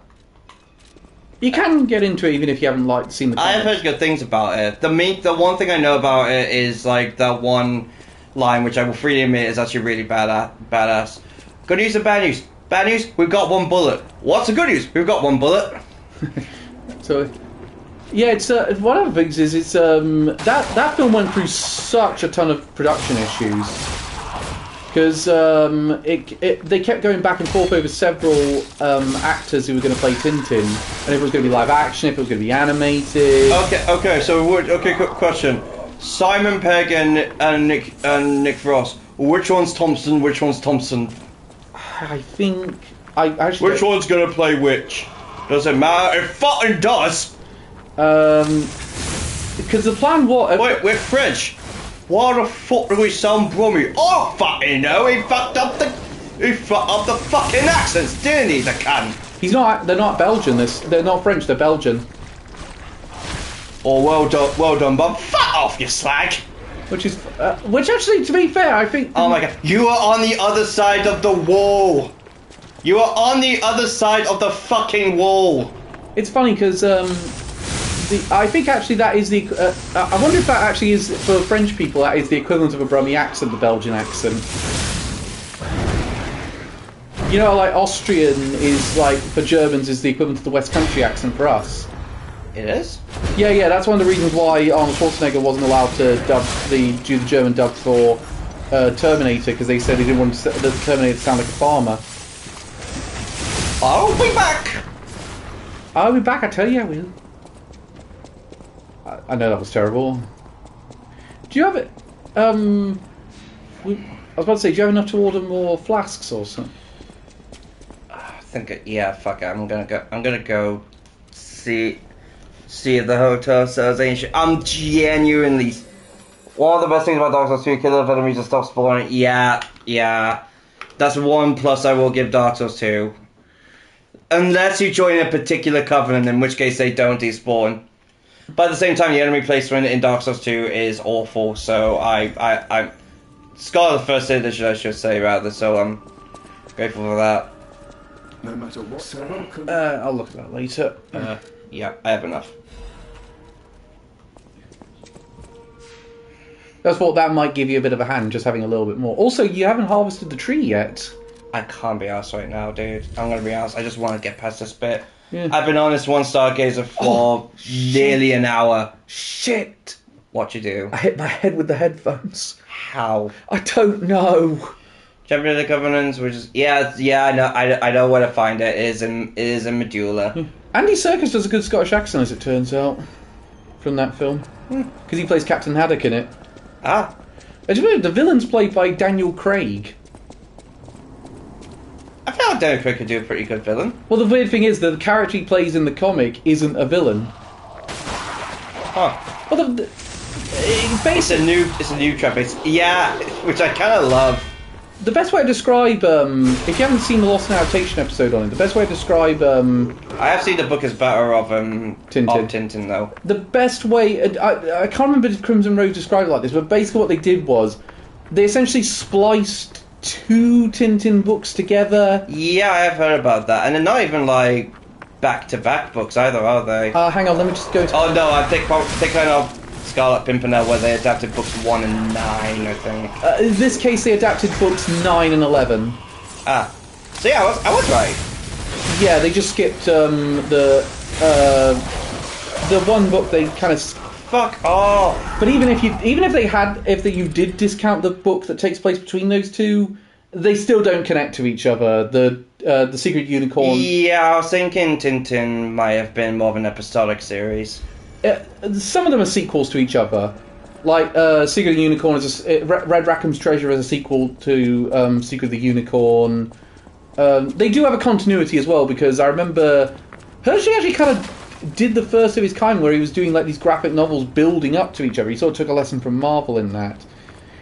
You can get into it even if you haven't seen the comics. I have heard good things about it. The one thing I know about it is like that one line, which I will freely admit is actually really badass. Good news and bad news. Bad news, we've got one bullet. What's the good news? We've got one bullet. So, yeah, it's one of the things is it's that film went through such a ton of production issues because they kept going back and forth over several actors who were going to play Tintin, and if it was going to be live action, if it was going to be animated. Okay. So quick question. Simon Pegg and Nick Frost. Which one's Thompson? Which one's Thompson? I think I actually. Which one's gonna play which? Doesn't matter. It fucking does. Because the plan was. Wait, we're French. Why the fuck do we sound brummy? Oh fucking no! He fucked up the fucking accents, didn't he? The cunt. He's not. They're not Belgian. They're not French. They're Belgian. Oh, well done, Bob. Fuck off, you slag! Which actually, to be fair, I think... Oh my god, you are on the other side of the wall! You are on the other side of the fucking wall! It's funny, because, I think actually that is the... I wonder if that actually is, for French people, that is the equivalent of a Brummie accent, the Belgian accent. You know, like, Austrian is, like, for Germans, is the equivalent of the West Country accent for us. It is? Yeah, that's one of the reasons why Arnold Schwarzenegger wasn't allowed to do the German dub for Terminator, because they said they didn't want the Terminator to sound like a farmer. I'll be back! I'll be back, I tell you I will. I know that was terrible. Do you have it? I was about to say, do you have enough to order more flasks or something? I think, yeah, fuck it, I'm gonna go see if the hotel sells any shit. I'm genuinely... One of the best things about Dark Souls 2, killer enemies and stuff spawning. Yeah. That's one plus I will give Dark Souls 2. Unless you join a particular covenant, in which case they don't despawn. But at the same time, the enemy placement in Dark Souls 2 is awful, so I'm... Scarlet First Edition, I should say, rather, so I'm grateful for that. No matter what. I'll look at that later. Yeah, I have enough. I thought that might give you a bit of a hand, just having a little bit more. Also, you haven't harvested the tree yet. I can't be arsed right now, dude. I'm gonna be arsed. I just want to get past this bit. Yeah. I've been on this one Stargazer for nearly an hour. Shit! What you do? I hit my head with the headphones. How? I don't know. Champion of the Covenants, which is I know where to find it. It is in Medulla. Andy Serkis does a good Scottish accent, as it turns out. from that film. Because he plays Captain Haddock in it. Ah. The villain's played by Daniel Craig. I feel like Daniel Craig could do a pretty good villain. Well, the weird thing is that the character he plays in the comic isn't a villain. Huh. Well, It's a new trap. Yeah, which I kind of love. the best way to describe, if you haven't seen the Lost in Adaptation episode on it, the best way to describe, I have seen the book is better of Tintin though. the best way, I can't remember if Crimson Road described it like this, but basically what they did was, they essentially spliced two Tintin books together. Yeah, I have heard about that, and they're not even like back-to-back books either, are they? Hang on, let me just go to... Oh no, I think kind of Scarlet Pimpernel where they adapted books 1 and 9, I think. in this case, they adapted books 9 and 11. Ah, so yeah, I was right. Yeah, they just skipped the one book they kind of... Fuck off. But even if you did discount the book that takes place between those two, they still don't connect to each other. The Secret Unicorn. Yeah, I was thinking Tintin might have been more of an episodic series. Some of them are sequels to each other. Like Secret Unicorn is Red Rackham's Treasure is a sequel to Secret of the Unicorn. They do have a continuity as well, because I remember Hershey actually kind of did the first of his kind where he was doing like these graphic novels building up to each other. He sort of took a lesson from Marvel in that,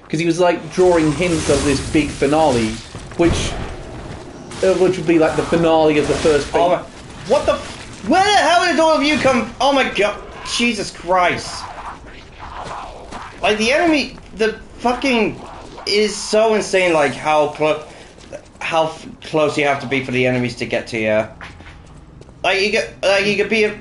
because he was like drawing hints of this big finale, which would be like the finale of the first film. Oh my, what the? Where the hell did all of you come? Oh my god, Jesus Christ! Like the enemy, the fucking is so insane. Like how close you have to be for the enemies to get to you. Like you could be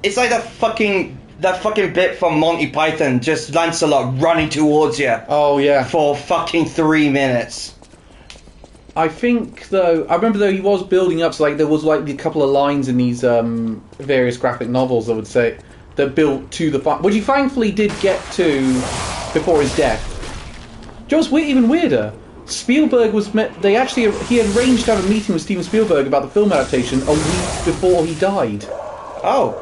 it's like that fucking bit from Monty Python, just Lancelot running towards you. Oh yeah. For fucking 3 minutes. I think though, I remember though he was building up, so like there was like a couple of lines in these various graphic novels that would say that built to the which he thankfully did get to before his death. Just even weirder. Spielberg he had arranged to have a meeting with Steven Spielberg about the film adaptation a week before he died. Oh.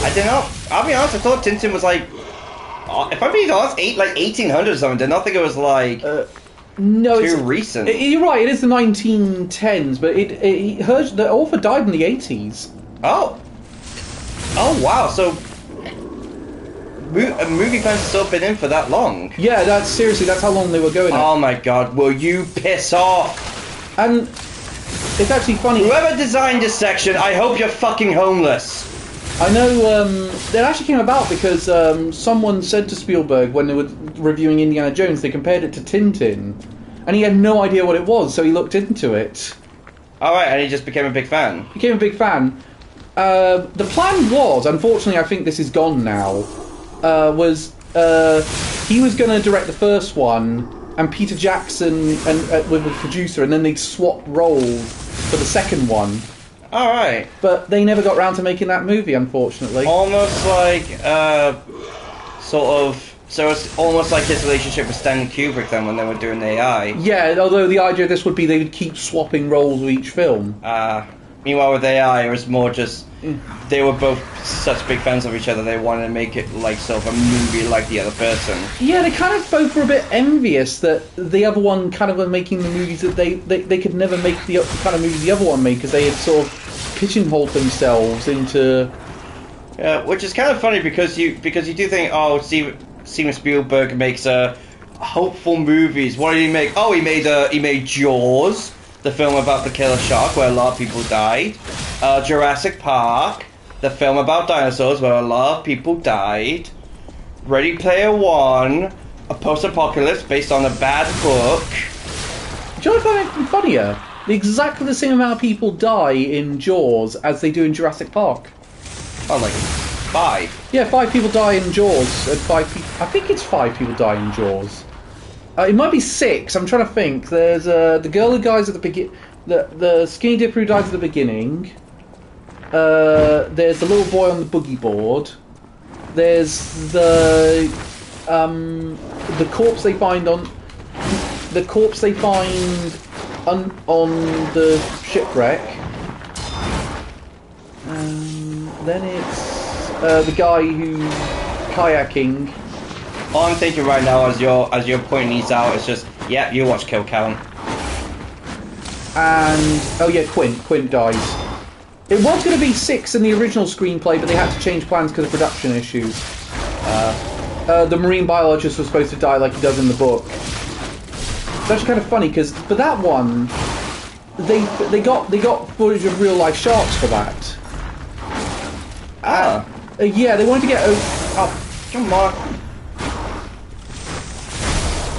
I don't know. I'll be honest, I thought Tintin was like, if I'm being honest, 1800 or something. I did not think it was like no, too recent. You're right, it is the 1910s, but the author died in the 80s. Oh. Oh wow, so movie fans have still been in for that long? Yeah, that's how long they were going. Oh my god, will you piss off? And it's actually funny. Whoever designed this section, I hope you're fucking homeless. I know, it actually came about because someone said to Spielberg when they were reviewing Indiana Jones, they compared it to Tintin, and he had no idea what it was, so he looked into it. Alright, and he just became a big fan. Became a big fan. The plan was, unfortunately I think this is gone now, he was going to direct the first one, and Peter Jackson with the producer, and then they'd swap roles for the second one. Alright. But they never got round to making that movie, unfortunately. Almost like, so it's almost like his relationship with Stanley Kubrick then when they were doing the AI. Yeah, although the idea of this would be they would keep swapping roles with each film. Meanwhile with AI, it was more just, they were both such big fans of each other, they wanted to make it like sort of a movie like the other person. Yeah, they kind of both were a bit envious that the other one kind of were making the movies that they could never make the kind of movies the other one made, because they had sort of pigeonholed themselves into... Yeah, which is kind of funny because you do think, oh, Steven Spielberg makes hopeful movies. What did he make? Oh, he made Jaws, the film about the killer shark where a lot of people died. Jurassic Park, the film about dinosaurs where a lot of people died. Ready Player One, a post-apocalypse based on a bad book. Do you know what I find funnier? Exactly the same amount of people die in Jaws as they do in Jurassic Park. Oh, like 5? Yeah, 5 people die in Jaws, and 5 people... I think it's 5 people die in Jaws. It might be 6, I'm trying to think. There's the girl who dies at the beginning... The skinny dipper who dies at the beginning. There's the little boy on the boogie board. There's the corpse they find on... The corpse they find on the shipwreck. Then it's... the guy who's kayaking. All I'm thinking right now, as you're pointing these out, is just, yeah, you watch kill count. And oh yeah, Quint dies. It was going to be 6 in the original screenplay, but they had to change plans because of production issues. The marine biologist was supposed to die like he does in the book. It's actually kind of funny because for that one, they got footage of real life sharks for that. Yeah, they wanted to get. Oh, come on.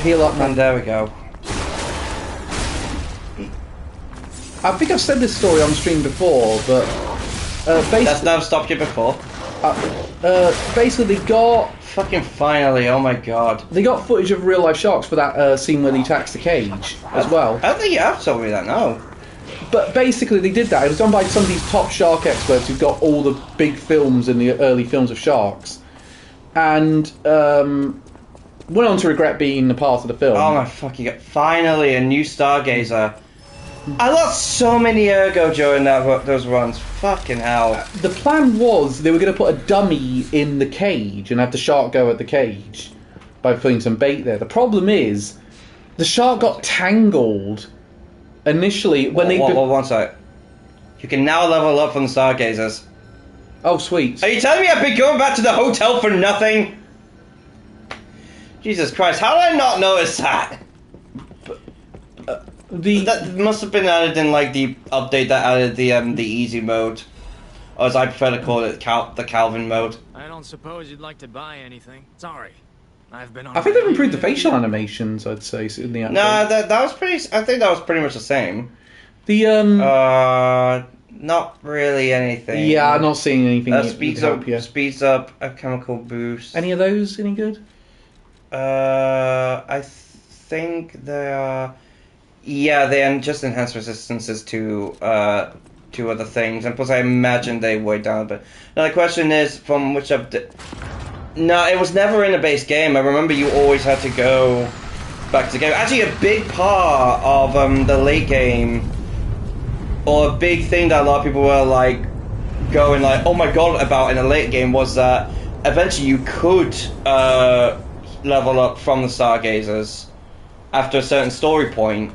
Heal up, man. And there we go. I think I've said this story on stream before, but basically, That's never stopped you before. basically they got Fucking finally! Oh my god. they got footage of real life sharks for that scene where he attacks the cage as well. I don't think you have told me that. No. But basically they did that. It was done by some of these top shark experts who've got all the big films in the early films of sharks, and went on to regret being a part of the film. Oh my fucking god! Finally, a new Stargazer. I lost so many ergo during those runs. Fucking hell. The plan was they were going to put a dummy in the cage and have the shark go at the cage by putting some bait there. The problem is the shark got tangled initially when they... One sec. You can now level up from the Stargazers. Oh, sweet. Are you telling me I've been going back to the hotel for nothing? Jesus Christ, how did I not notice that? That must have been added in like the update that added the easy mode, or as I prefer to call it, the Calvin mode. I don't suppose you'd like to buy anything. Sorry, I've been on. I think they've improved the facial animations, I'd say, in the update. No, that was pretty. I think that was pretty much the same. The not really anything. Yeah, I'm not seeing anything. Speeds up a chemical boost. Any of those any good? I think they are. Yeah, they just enhance resistances to other things, and plus I imagine they weigh down a bit. Now the question is, from which update? No, it was never in the base game. I remember you always had to go back to the game. Actually, a big part of the late game, or a big thing that a lot of people were like going like, "Oh my god!" about in the late game was that eventually you could level up from the Stargazers after a certain story point.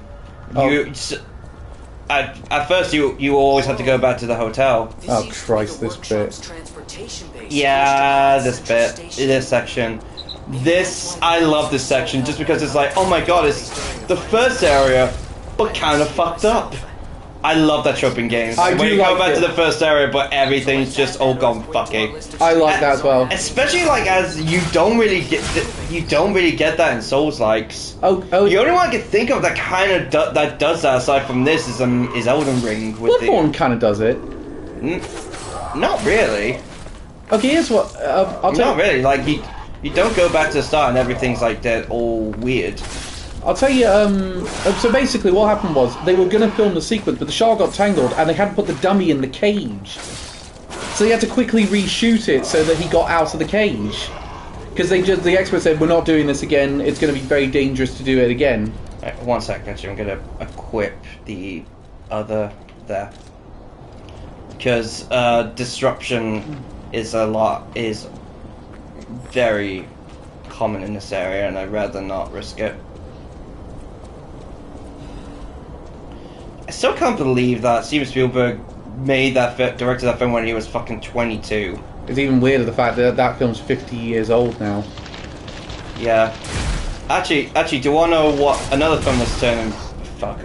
At first you always had to go back to the hotel. Oh Christ, this bit. Yeah, this section. I love this section just because it's like, oh my god, it's the first area, but kind of fucked up. I love that trope in games. When you go back to the first area, but everything's just all gone fucky. I like that as well. Especially like as you don't really get that in Souls likes. Oh. The only one I can think of that kind of that does that aside from this is Elden Ring. With Bloodborne kind of does it. Not really. Okay, here's what I'll tell you. Not really. Like you don't go back to the start and everything's like that all weird. I'll tell you, so basically what happened was they were going to film the sequence, but the shark got tangled and they hadn't put the dummy in the cage. So they had to quickly reshoot it so that he got out of the cage. Because the expert said, we're not doing this again, it's going to be very dangerous to do it again. One second, actually, I'm going to equip the other there. Because disruption is very common in this area and I'd rather not risk it. I still can't believe that Steven Spielberg directed that film when he was fucking 22. It's even weirder the fact that that film's 50 years old now. Yeah. Actually, do you want to know what another film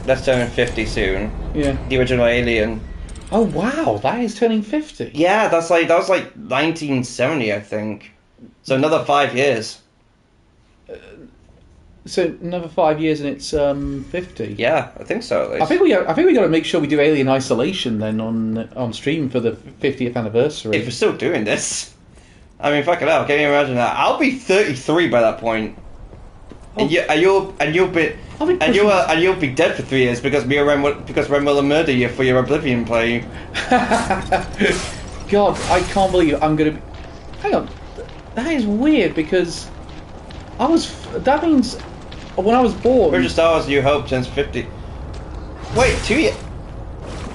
that's turning 50 soon? Yeah. The original Alien. Oh wow, that is turning 50. Yeah, that was like 1970, I think. So another 5 years. So another 5 years and it's 50. Yeah, I think so. At least. I think we got to make sure we do Alien Isolation then on stream for the 50th anniversary. If we're still doing this, I mean, fucking hell, can you imagine that? I'll be 33 by that point, and you'll be dead for 3 years because Ren will murder you for your Oblivion play. God, I can't believe I'm gonna be. Hang on, that is weird because that means. When I was born... Bridge of Star Wars New Hope turns 50. Wait, 2 years?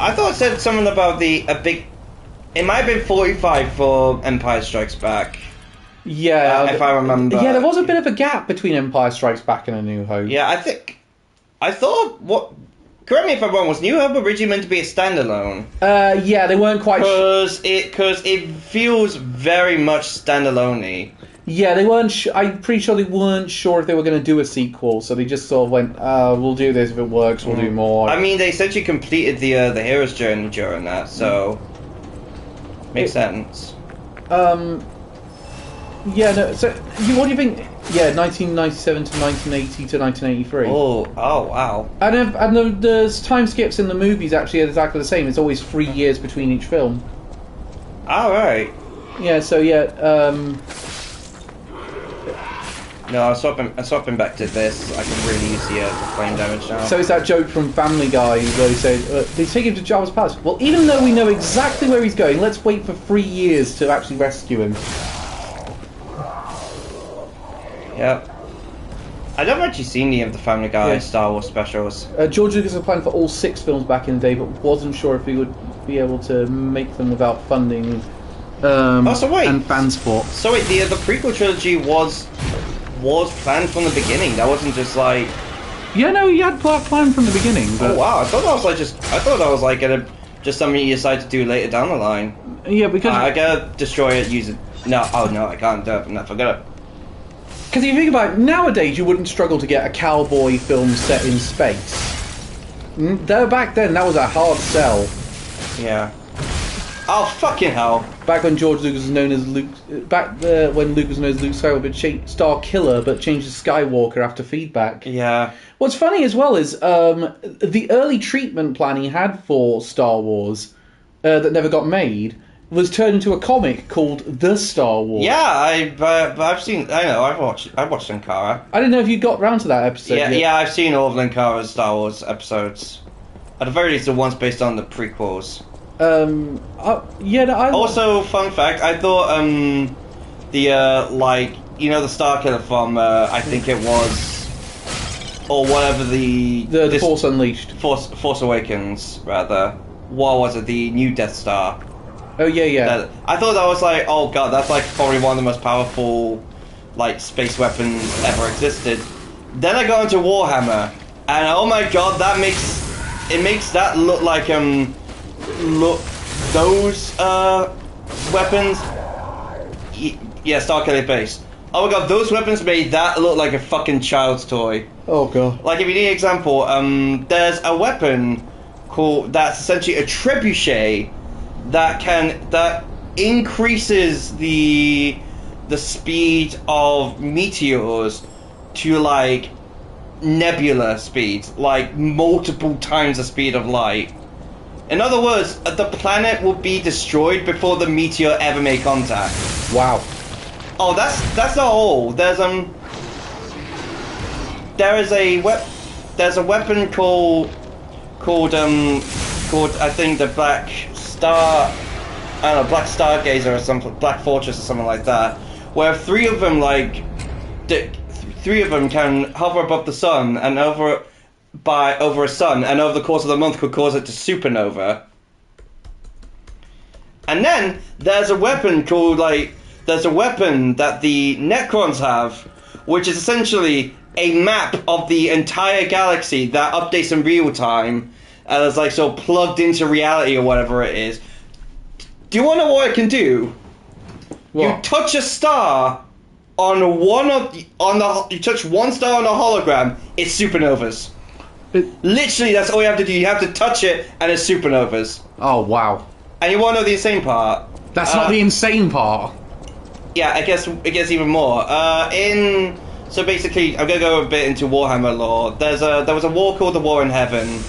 I thought it said something about a big It might have been 45 for Empire Strikes Back. Yeah, if I remember. Yeah, there was a bit of a gap between Empire Strikes Back and A New Hope. Yeah, I thought what. Correct me if I'm wrong. Was New Hope originally meant to be a standalone? Yeah, they weren't quite. Because it feels very much standalone-y. Yeah, they weren't. I'm pretty sure they weren't sure if they were going to do a sequel, so they just sort of went, "We'll do this if it works. We'll do more." I mean, they essentially completed the hero's journey during that, so makes sense. Yeah. No. So, what do you think? Yeah, 1997 to 1980 to 1983. Oh wow. And the time skips in the movies actually are exactly the same. It's always 3 years between each film. All right. Yeah. So yeah. No, I'm swapping back to this. I can really use the flame damage now. So it's that joke from Family Guy where he says, they take him to Jabba's palace. Well, even though we know exactly where he's going, let's wait for 3 years to actually rescue him. Yep. I've never actually seen any of the Family Guy Star Wars specials. George Lucas had planned for all 6 films back in the day, but wasn't sure if he would be able to make them without funding and fan support. So wait, the prequel trilogy was planned from the beginning. That wasn't just like. Yeah, no, he had planned from the beginning. But... Oh wow! I thought that was like just something you decide to do later down the line. Yeah, because I gotta destroy it. Use it. No, I can't do it. No, forget it. Because if you think about it, nowadays you wouldn't struggle to get a cowboy film set in space. Though back then that was a hard sell. Yeah. Oh fucking hell! Back when George Lucas was known as when Luke was known as Luke Skywalker, Star Killer, but changed to Skywalker after feedback. Yeah. What's funny as well is the early treatment plan he had for Star Wars that never got made was turned into a comic called The Star Wars. Yeah, I've seen. I've watched Linkara. I didn't know if you got round to that episode. Yeah, I've seen all of Linkara's Star Wars episodes. At the very least, the ones based on the prequels. Also, fun fact, I thought the Star Killer from I think it was, or whatever the Force Unleashed, Force Awakens rather. What was it? The new Death Star. Oh yeah. I thought that was like, oh god, that's like probably one of the most powerful like space weapons ever existed. Then I got into Warhammer, and oh my god, that makes that look like those weapons. Yeah, Starkiller base. Oh my god, those weapons made that look like a fucking child's toy. Oh god. Like, if you need an example, there's a weapon that's essentially a trebuchet that increases the speed of meteors to like nebula speed, like multiple times the speed of light. In other words, the planet will be destroyed before the meteor ever made contact. Wow. Oh, that's not all. There's a weapon called I think the Black Star, I don't know, Black Stargazer or something, Black Fortress or something like that, where three of them can hover above the sun and over a sun, and over the course of the month could cause it to supernova. And then there's a weapon that the Necrons have, which is essentially a map of the entire galaxy that updates in real time, and is like so plugged into reality or whatever it is. Do you want to know what it can do? What? You touch a star you touch one star on a hologram, it's supernovas. Literally, that's all you have to do. You have to touch it, and it's supernovas. Oh wow! And you want to know the insane part? That's not the insane part. Yeah, I guess it gets even more. So basically, I'm gonna go a bit into Warhammer lore. There was a war called the War in Heaven,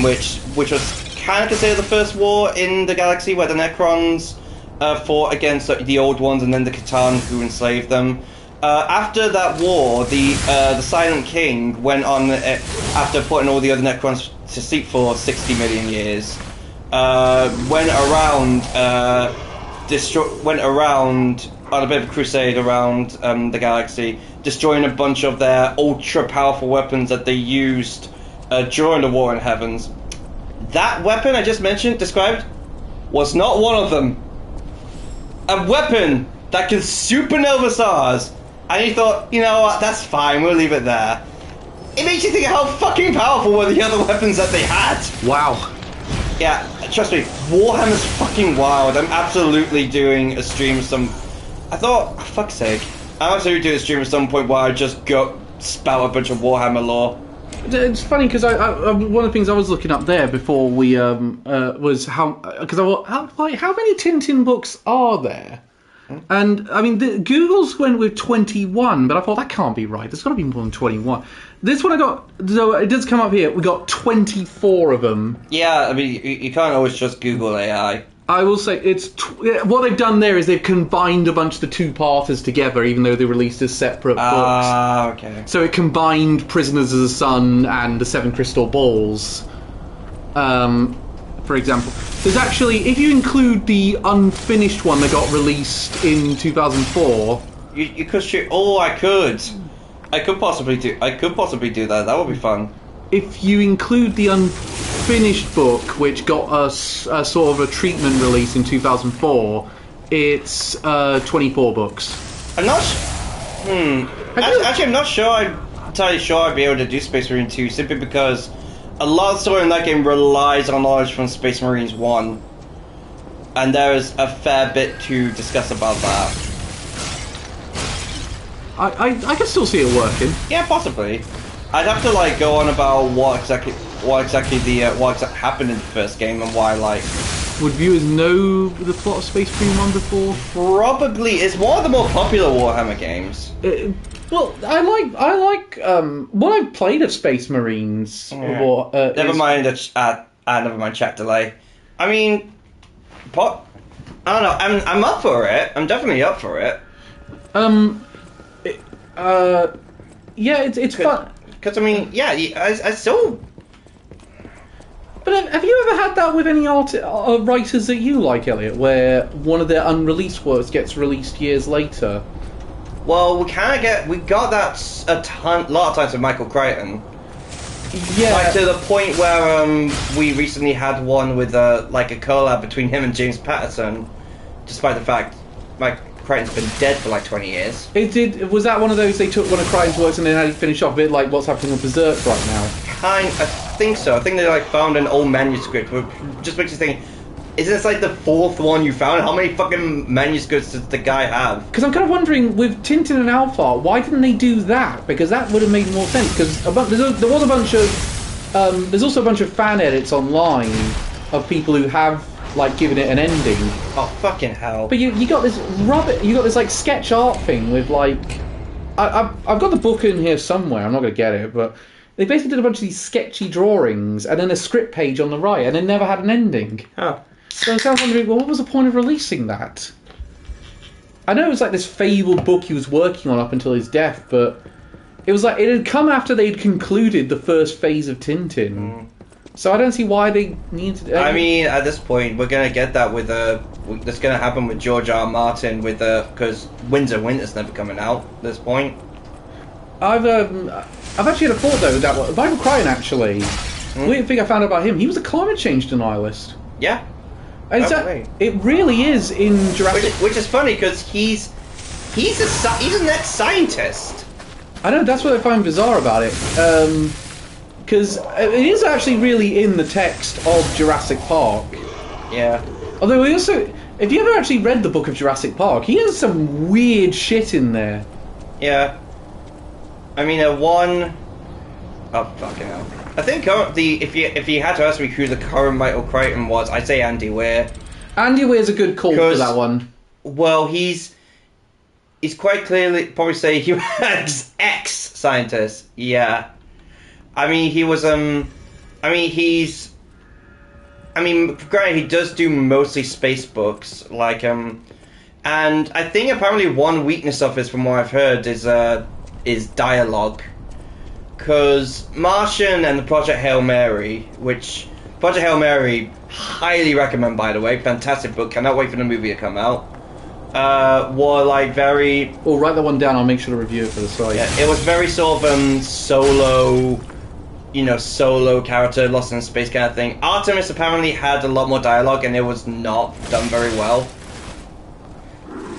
which was kind of considered the first war in the galaxy, where the Necrons fought against the Old Ones and then the Catan, who enslaved them. After that war, the Silent King went on, after putting all the other Necrons to sleep for 60 million years, went around on a bit of a crusade around the galaxy, destroying a bunch of their ultra-powerful weapons that they used during the War in Heavens. That weapon I just described, was not one of them. A weapon that can supernova stars. And he thought, you know what, that's fine, we'll leave it there. It makes you think how fucking powerful were the other weapons that they had. Wow. Yeah, trust me, Warhammer's fucking wild. I'm absolutely doing a stream I thought, for fuck's sake, I'm absolutely doing a stream at some point where I just go spout a bunch of Warhammer lore. It's funny because I one of the things I was looking up there before we was how many Tintin books are there? And I mean, Google's went with 21, but I thought that can't be right. There's got to be more than 21. This one I got, so it does come up here. We got 24 of them. Yeah, I mean, you can't always just Google AI. I will say what they've done there is they've combined a bunch of the two-parters together, even though they released as separate books. Ah, okay. So it combined Prisoners of the Sun and the Seven Crystal Balls. For example, there's actually, if you include the unfinished one that got released in 2004, you could shoot. Oh, I could possibly do that. That would be fun. If you include the unfinished book, which got us a sort of a treatment release in 2004, it's 24 books. I'm not. Actually, I'm not sure. I'm entirely sure I'd be able to do Space Marine 2, simply because a lot of the story in that game relies on knowledge from Space Marines 1, and there is a fair bit to discuss about that. I can still see it working. Yeah, possibly. I'd have to like go on about what exactly happened in the first game and why Would viewers know the plot of Space Marine 1 before? Probably. It's one of the more popular Warhammer games. Well, I like what I've played of Space Marines. Yeah. Never mind chat delay. I mean, I don't know. I'm up for it. I'm definitely up for it. Yeah, it's fun. Because I mean, yeah, I still. But have you ever had that with any writers that you like, Elliot, where one of their unreleased works gets released years later? Well, we got that a lot of times with Michael Crichton. Yeah. Like to the point where we recently had one with a collab between him and James Patterson, despite the fact Mike Crichton's been dead for like 20 years. Was that one of those they took one of Crichton's works and then had to finish off a bit like what's happening with Berserk right now? I think so. I think they found an old manuscript, which just makes you think, isn't this like the fourth one you found? How many fucking manuscripts does the guy have? Because I'm kind of wondering, with Tintin and Alpha, why didn't they do that? Because that would have made more sense. Because there was a bunch of, there's also a bunch of fan edits online of people who have given it an ending. Oh fucking hell! But you got this like sketch art thing with I've got the book in here somewhere. I'm not gonna get it, but they basically did a bunch of these sketchy drawings and then a script page on the right, and they never had an ending. Oh. So I was kind of wondering, well, what was the point of releasing that? I know it was like this fabled book he was working on up until his death, but it was like it had come after they'd concluded the first phase of Tintin. Mm. So I don't see why they needed to... I mean, at this point, we're going to get that with that's going to happen with George R. R. Martin because Winds of Winter's never coming out at this point. I've actually had a thought though that Michael Crichton actually. Weird thing I found out about him, he was a climate change denialist. Yeah. It really is in Jurassic. Which is funny because he's an ex-scientist. I know, that's what I find bizarre about it. Because it is actually really in the text of Jurassic Park. Yeah. Although if you ever actually read the book of Jurassic Park, he has some weird shit in there. Yeah. I mean, oh fucking hell. I think if you had to ask me who the current Michael Crichton was, I'd say Andy Weir. Andy Weir's a good call for that one. Well, he's quite clearly probably say he was ex-scientist. Yeah. I mean, he was granted, he does do mostly space books, and I think apparently one weakness of his, from what I've heard, is dialogue. Because Martian and the Project Hail Mary, which Project Hail Mary, highly recommend, by the way, fantastic book, cannot wait for the movie to come out, were very... Well, write that one down, I'll make sure to review it for the site. Yeah, it was very sort of solo solo character, lost in space kind of thing. Artemis apparently had a lot more dialogue, and it was not done very well.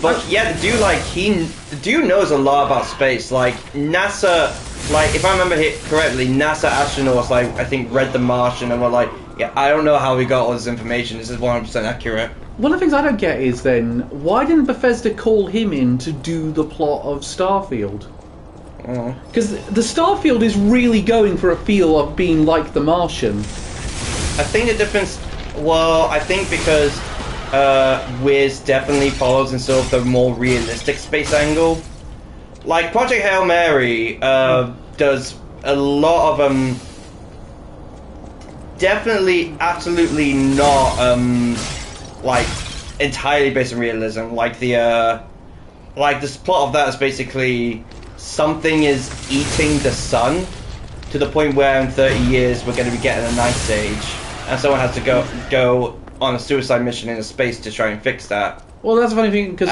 But yeah, the dude knows a lot about space. Like NASA, like if I remember it correctly, NASA astronauts I think read The Martian and were like, yeah, I don't know how we got all this information. This is 100% accurate. One of the things I don't get is then why didn't Bethesda call him in to do the plot of Starfield? Because the Starfield is really going for a feel of being like The Martian. I think the difference. Well, I think because Wiz definitely follows in sort of the more realistic space angle. Like Project Hail Mary does a lot of definitely absolutely not like entirely based on realism. Like the this plot of that is basically something is eating the sun to the point where in 30 years we're going to be getting an ice age, and someone has to go on a suicide mission into space to try and fix that. Well, that's a funny thing because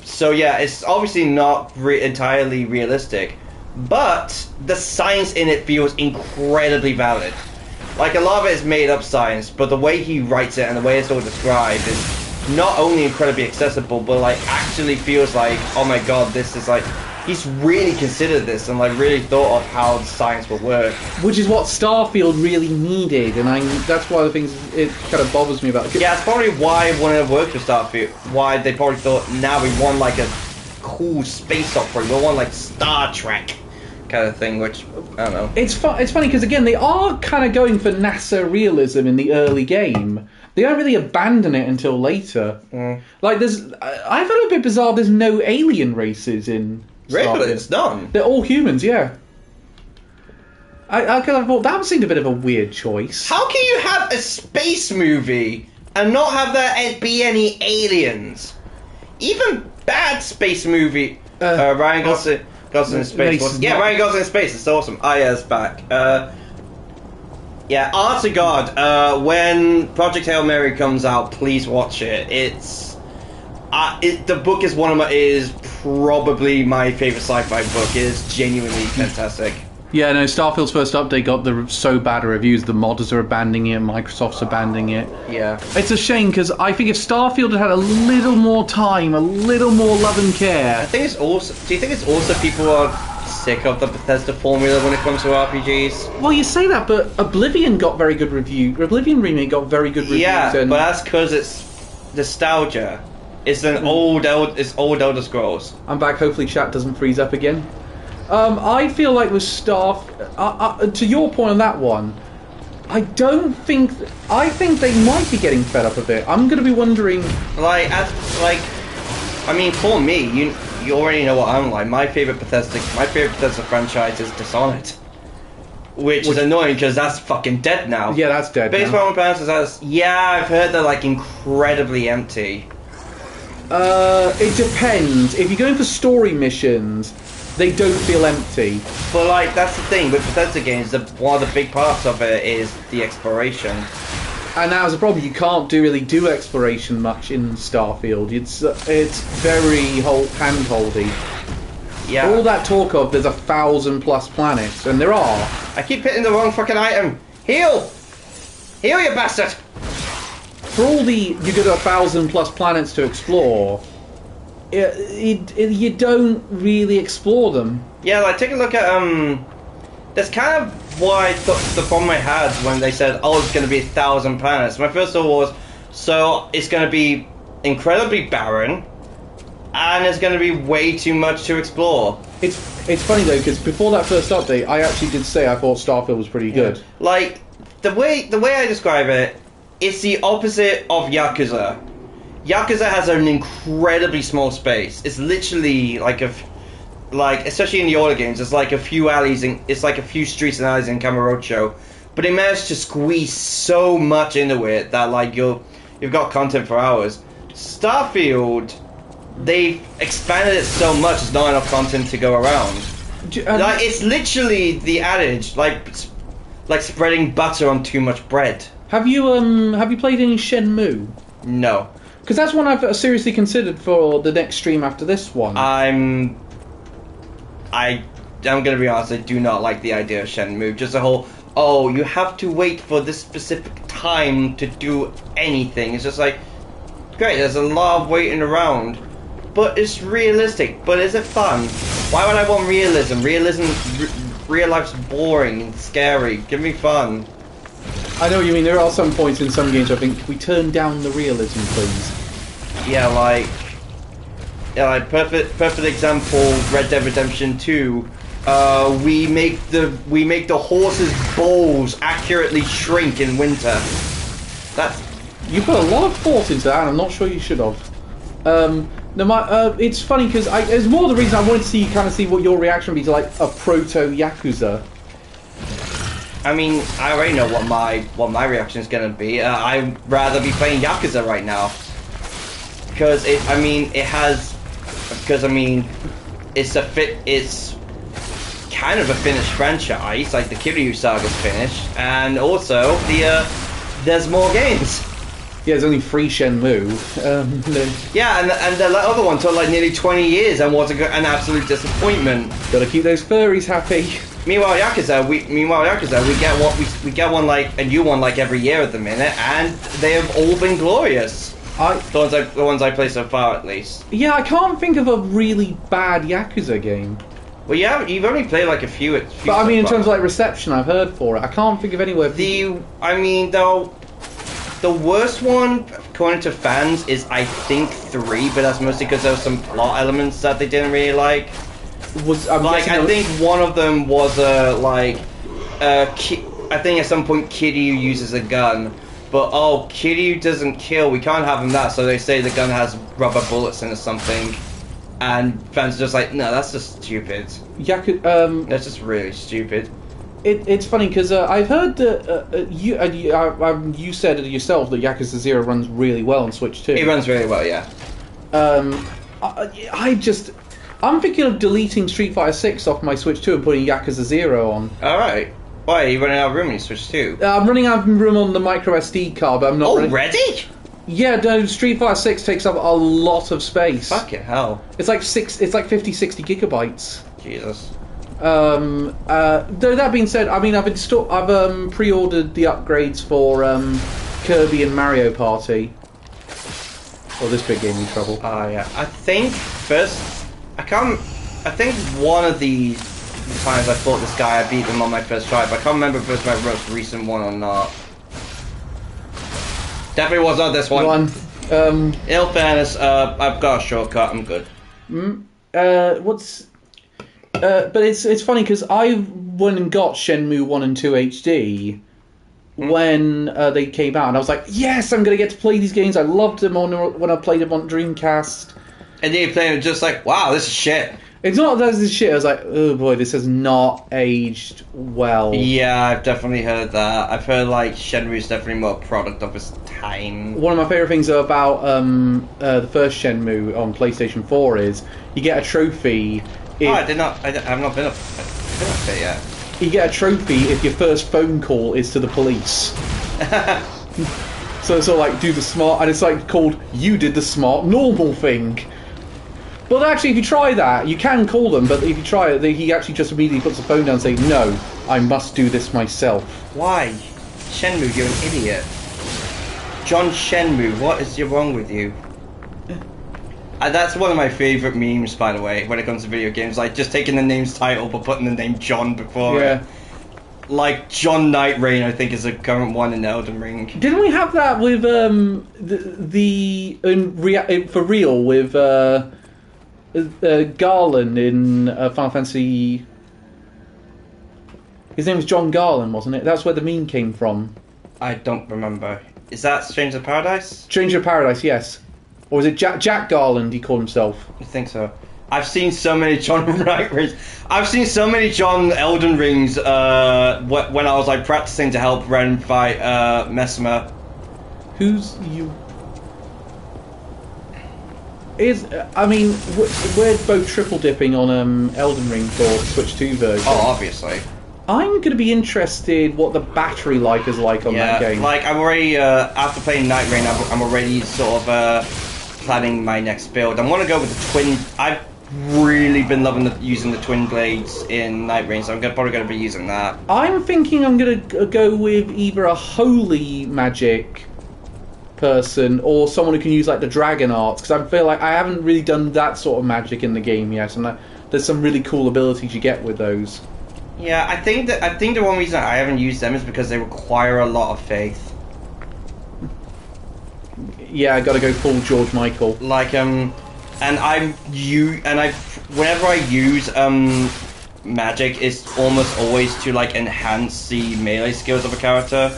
so yeah, it's obviously not entirely realistic, but the science in it feels incredibly valid. Like a lot of it is made up science, but the way he writes it and the way it's all described is not only incredibly accessible, but like actually feels like, oh my god, this is like he's really considered this and like really thought of how the science will work. Which is what Starfield really needed, and that's one of the things it kind of bothers me about. Yeah, it's probably why I wanted to work with Starfield. Why they probably thought, now we want like a cool space opera, we want like Star Trek kind of thing, which I don't know. It's funny because again they are kind of going for NASA realism in the early game. They don't really abandon it until later. Like I found it a bit bizarre. There's no alien races in Starfield. Really, it's none. They're all humans. Yeah. I kind of thought that seemed a bit of a weird choice. How can you have a space movie and not have there be any aliens? Even bad space movie. Ryan Gosling in space. Ryan Gosling in space. It's awesome. Aya's back. Yeah, honest to God, when Project Hail Mary comes out, please watch it. It's the book is probably my favorite sci-fi book. It is genuinely fantastic. Yeah, no, Starfield's first update got so bad reviews. The modders are abandoning it, Microsoft's abandoning it. Yeah. It's a shame because I think if Starfield had a little more time, a little more love and care. I think it's also. Do you think it's also people are sick of the Bethesda formula when it comes to RPGs? Well, you say that, but Oblivion got very good review. Oblivion remake got very good reviews. Yeah, but that's because it's nostalgia. It's old Elder Scrolls. I'm back. Hopefully, chat doesn't freeze up again. I feel like with to your point on that one, I think they might be getting fed up a bit. I'm going to be wondering. I mean, for me, you already know what I'm like. My favorite Bethesda franchise is Dishonored, which is annoying because that's fucking dead now. Yeah, that's dead. Baseball and Panthers, I've heard they're like incredibly empty. It depends. If you're going for story missions, they don't feel empty. But like that's the thing with Bethesda games. One of the big parts of it is the exploration. And that was the problem. You can't really do exploration much in Starfield. It's very hand-holdy. Yeah. All that talk of there's 1,000+ planets, and there are. I keep hitting the wrong fucking item. Heal, you bastard. For all you got 1,000+ planets to explore. You don't really explore them. Yeah, like take a look at that's kind of what I thought the problem I had when they said, oh, it's going to be 1,000 planets. My first thought was, so it's going to be incredibly barren, and it's going to be way too much to explore. It's funny though, because before that first update, I actually did say I thought Starfield was pretty good. Yeah. Like the way I describe it, it's the opposite of Yakuza. Yakuza has an incredibly small space. It's literally especially in the older games, it's like a few alleys it's like a few streets and alleys in Kamurocho, but they managed to squeeze so much into it that like you've got content for hours. Starfield, they've expanded it so much, there's not enough content to go around. Like it's literally the adage, like spreading butter on too much bread. Have you played any Shenmue? No. Because that's one I've seriously considered for the next stream after this one. I I'm gonna be honest, I do not like the idea of Shenmue. Just the whole, oh, you have to wait for this specific time to do anything. It's just like, great, there's a lot of waiting around, but it's realistic. But is it fun? Why would I want realism? Real life's boring and scary. Give me fun. I know what you mean. There are some points in some games I think we turn down the realism, please. Yeah, like perfect example. Red Dead Redemption 2. We make the horses' balls accurately shrink in winter. That's You put a lot of thought into that, and I'm not sure you should have. It's funny because it's more the reason I wanted to see what your reaction would be to like a proto Yakuza. I mean, I already know what my reaction is gonna be. I'd rather be playing Yakuza right now because it's kind of a finished franchise. Like the Kiryu Saga's finished, and also there's more games. Yeah, there's only 3 Shenmue. Yeah, and the other one took like nearly 20 years and was an absolute disappointment. Gotta keep those furries happy. Meanwhile, Yakuza, we get one like a new one like every year at the minute, and they have all been glorious. The ones I play so far, at least. Yeah, I can't think of a really bad Yakuza game. Well, yeah, you've only played like a few. But I mean, in terms of like reception, I've heard for it. I can't think of anywhere. The worst one, according to fans, is I think 3, but that's mostly because there were some plot elements that they didn't really like. I think one of them was I think at some point Kiryu uses a gun, but Kiryu doesn't kill. We can't have him that, so they say the gun has rubber bullets in or something, and fans are just like, no, that's just stupid. That's just really stupid. It's funny because I've heard that you said it yourself that Yakuza 0 runs really well on Switch 2. It runs really well, yeah. I'm thinking of deleting Street Fighter 6 off my Switch 2 and putting Yakuza 0 on. Alright. Why, are you running out of room on your Switch 2? I'm running out of room on the micro SD card, but I'm not... Already? Yeah, no, Street Fighter 6 takes up a lot of space. Fucking hell. It's like 50, 60 gigabytes. Jesus. Though that being said, I mean, I've pre-ordered the upgrades for Kirby and Mario Party. Oh, this bit gave me trouble. Yeah. I think one of the times I fought this guy, I beat him on my first try, but I can't remember if it was my most recent one or not. Definitely was not this one. In all fairness, I've got a shortcut, I'm good. But it's funny because I went and got Shenmue 1 and 2 HD when they came out, and I was like, yes, I'm going to get to play these games. I loved them when I played them on Dreamcast. And then you play them just like, wow, this is shit. It's not that this shit. I was like, oh boy, this has not aged well. Yeah, I've definitely heard that. I've heard like Shenmue is definitely more a product of its time. One of my favourite things about the first Shenmue on PlayStation 4 is you get a trophy. I've not been up it yet. You get a trophy if your first phone call is to the police. So it's all like, do the smart, and it's like called, you did the smart normal thing. But actually, if you try that, you can call them, but if you try it, he actually just immediately puts the phone down and says, no, I must do this myself. Why? Shenmue, you're an idiot. John Shenmue, what is wrong with you? That's one of my favourite memes, by the way, when it comes to video games. Like, just taking the name's title, but putting the name John before it. Like, John Night Rain, I think, is the current one in Elden Ring. Didn't we have that with, for real, with, Garland in Final Fantasy... His name was John Garland, wasn't it? That's where the meme came from. I don't remember. Is that Stranger of Paradise? Stranger of Paradise, yes. Or was it Jack Garland, he called himself? I think so. I've seen so many John Night Rings. I've seen so many John Elden Rings when I was like practicing to help Ren fight Mesmer. Who's you? I mean, we're both triple dipping on Elden Ring for Switch 2 version. Oh, obviously. I'm going to be interested what the battery life is like on that game. Like I'm already after playing Night Rain, I'm already sort of planning my next build. I'm going to go with the twin. really been loving using the twin blades in Night Rain, so I'm probably going to be using that. I'm thinking I'm going to go with either a holy magic person or someone who can use like the dragon arts, because I feel like I haven't really done that sort of magic in the game yet, and there's some really cool abilities you get with those. Yeah, I think the one reason I haven't used them is because they require a lot of faith. Yeah, I got to go full George Michael. Like whenever I use magic, it's almost always to like enhance the melee skills of a character.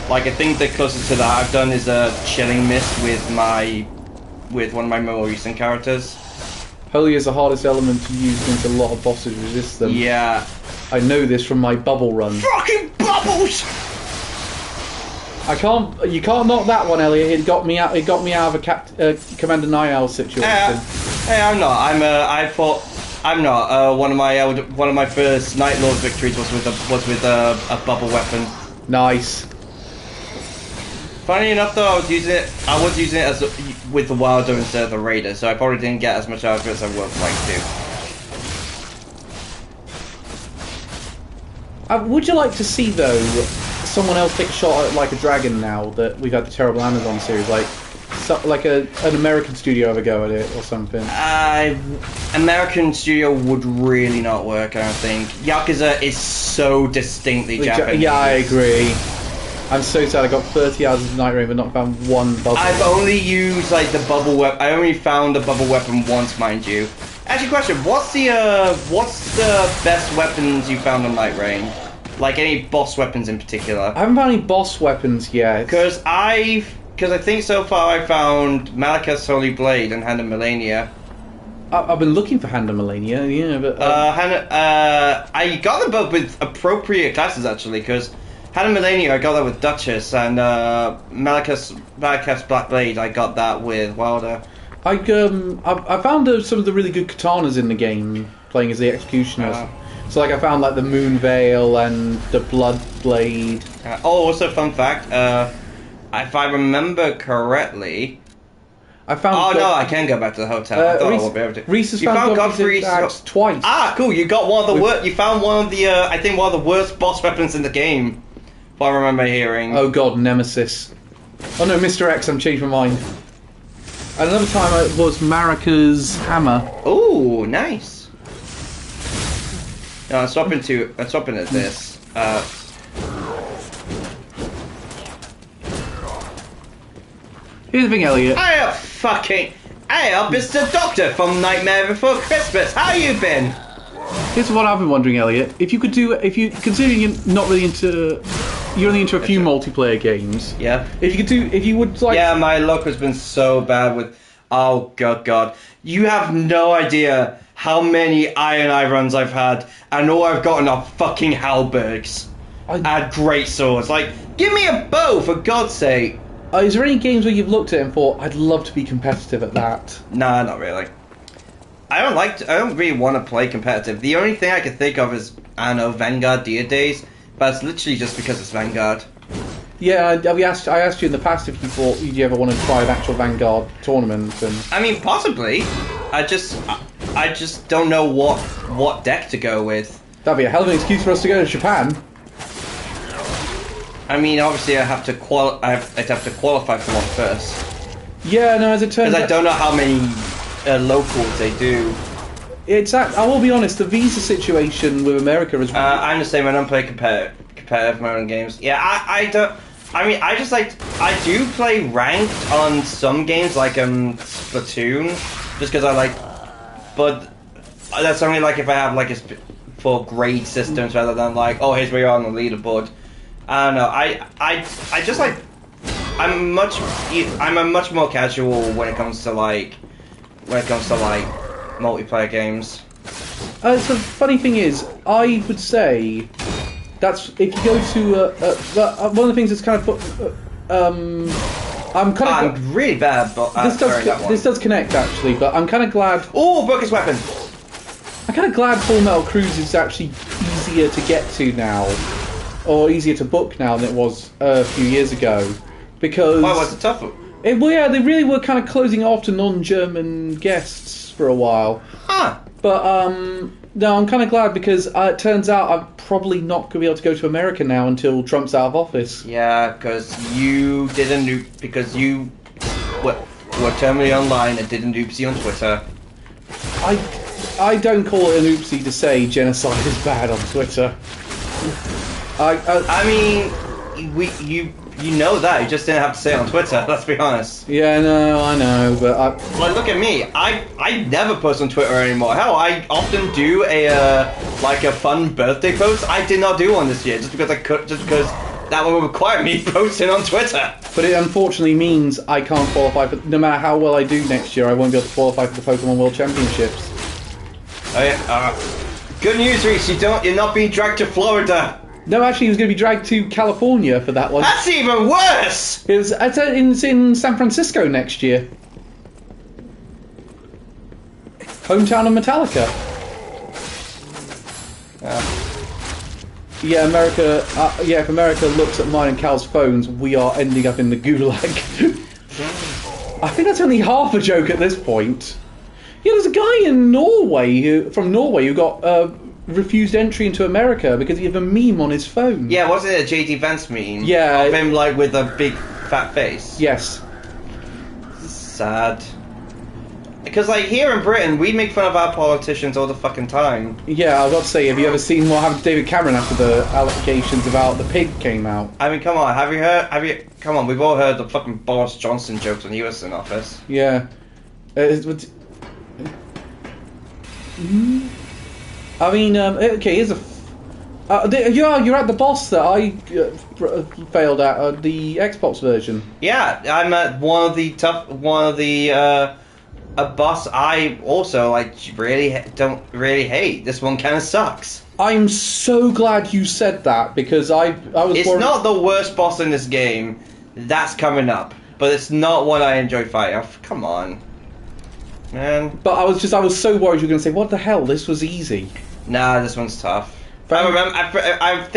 Like I think the closest to that I've done is a chilling mist with one of my more recent characters. Holy is the hardest element to use since a lot of bosses resist them. Yeah. I know this from my bubble run. Fucking bubbles! You can't knock that one, Elliot. It got me out of a Commander Niall situation. Hey, I'm not. I'm not. One of my first Night Lord victories was with a bubble weapon. Nice. Funny enough, though, I was using it as with the Wilder instead of the Raider, so I probably didn't get as much out of it as I would like to. Would you like to see, though, someone else take a shot at like a dragon now that we've had the terrible Amazon series, like an American studio have a go at it or something? American studio would really not work, I don't think. Yakuza is so distinctly Japanese. Yeah, I agree. I'm so sad I got 30 hours of Night Rain but not found one bubble. I've only used like the bubble weapon. I only found the bubble weapon once, mind you. Actually, question: what's the best weapons you found on Night Rain? Like any boss weapons in particular? I haven't found any boss weapons yet. Because I think so far I found Malekith's Holy Blade and Hand of Melania. I've been looking for Hand of Melania, yeah, but I got them both with appropriate classes actually, because Hand of Melania I got that with Duchess, and Malekith's Black Blade I got that with Wilder. I found some of the really good katanas in the game playing as the Executioner. So like I found like the Moon Veil and the Blood Blade. Also fun fact, if I remember correctly, I found. No, I can go back to the hotel. I thought I would be able to. Reese has found Godfrey's axe twice. Ah, cool! You got one of the You found one of the. I think one of the worst boss weapons in the game. If I remember hearing. Oh god, Nemesis. Oh no, Mr. X. I'm changed my mind. And another time it was Marika's hammer. Oh, nice. No, I'm swapping at this. Here's the thing, Elliot. Hey up, it's the Doctor from Nightmare Before Christmas. How you been? Here's what I've been wondering, Elliot. Considering you're not really into, you're only into a few multiplayer games. Yeah. If you would like. Yeah, my luck has been so bad with. Oh god. You have no idea how many Iron Eye runs I've had, and all I've gotten are fucking halbergs and great swords. Like, give me a bow for God's sake. Is there any games where you've looked at it and thought, I'd love to be competitive at that? Nah, not really. I don't really want to play competitive. The only thing I can think of is, I don't know, Vanguard Dia Days, but it's literally just because it's Vanguard. Yeah, I asked you in the past if you thought you'd ever want to try an actual Vanguard tournament. And I mean, possibly. I just don't know what deck to go with. That'd be a hell of an excuse for us to go to Japan. I mean, obviously, I'd have to qualify for one first. Yeah, no, as it turns out, because I don't know how many locals they do. I will be honest. The visa situation with America is. I'm the same. I don't play competitive my own games. Yeah, I don't. I mean, I do play ranked on some games like Splatoon, just because I like. But that's only like if I have like for grade systems rather than like, oh, here's where you're on the leaderboard. I don't know. I just like. I'm a much more casual when it comes to multiplayer games. So the funny thing is, I would say that's if you go to one of the things that's kind of I'm really bad, but this does connect actually. But I'm kind of glad. Oh, broke his weapon. I'm kind of glad Full Metal Cruise is actually easier to get to now, or easier to book now than it was a few years ago, because. Why was it tougher? Well, yeah, they really were kind of closing off to non-German guests for a while. Huh. But no, I'm kind of glad because it turns out I'm probably not going to be able to go to America now until Trump's out of office. Yeah, because you did a noob, because you were terminally online and did a noobsy on Twitter. I don't call it an oopsie to say genocide is bad on Twitter. I mean, you know that, you just didn't have to say it on Twitter, let's be honest. Yeah, no, I know, but Like, look at me, I never post on Twitter anymore. Hell, I often do a fun birthday post. I did not do one this year, just because that one would require me posting on Twitter. But it unfortunately means I can't qualify for, no matter how well I do next year, I won't be able to qualify for the Pokemon World Championships. Good news, Reese, you're not being dragged to Florida. No, actually, he was going to be dragged to California for that one. That's even worse! It's in San Francisco next year. Hometown of Metallica. Yeah, America. If America looks at mine and Cal's phones, we are ending up in the gulag. I think that's only half a joke at this point. Yeah, there's a guy in Norway from Norway who got refused entry into America because he had a meme on his phone. Yeah, wasn't it a JD Vance meme? Yeah. Of him, like, with a big fat face. Yes. Sad. Because, like, here in Britain, we make fun of our politicians all the fucking time. Yeah, I was about to say, have you ever seen what happened to David Cameron after the allegations about the pig came out? I mean, come on, come on, we've all heard the fucking Boris Johnson jokes when he was in office. Yeah. I mean, okay, here's a... you're at the boss that I failed at, the Xbox version. Yeah, I'm at one of the a boss I also, like, don't really hate. This one kind of sucks. I'm so glad you said that, because I was... It's not the worst boss in this game. That's coming up. But it's not what I enjoy fighting. Oh, come on. Man. But I was so worried you were going to say, what the hell, this was easy. Nah, this one's tough. I remember. I'm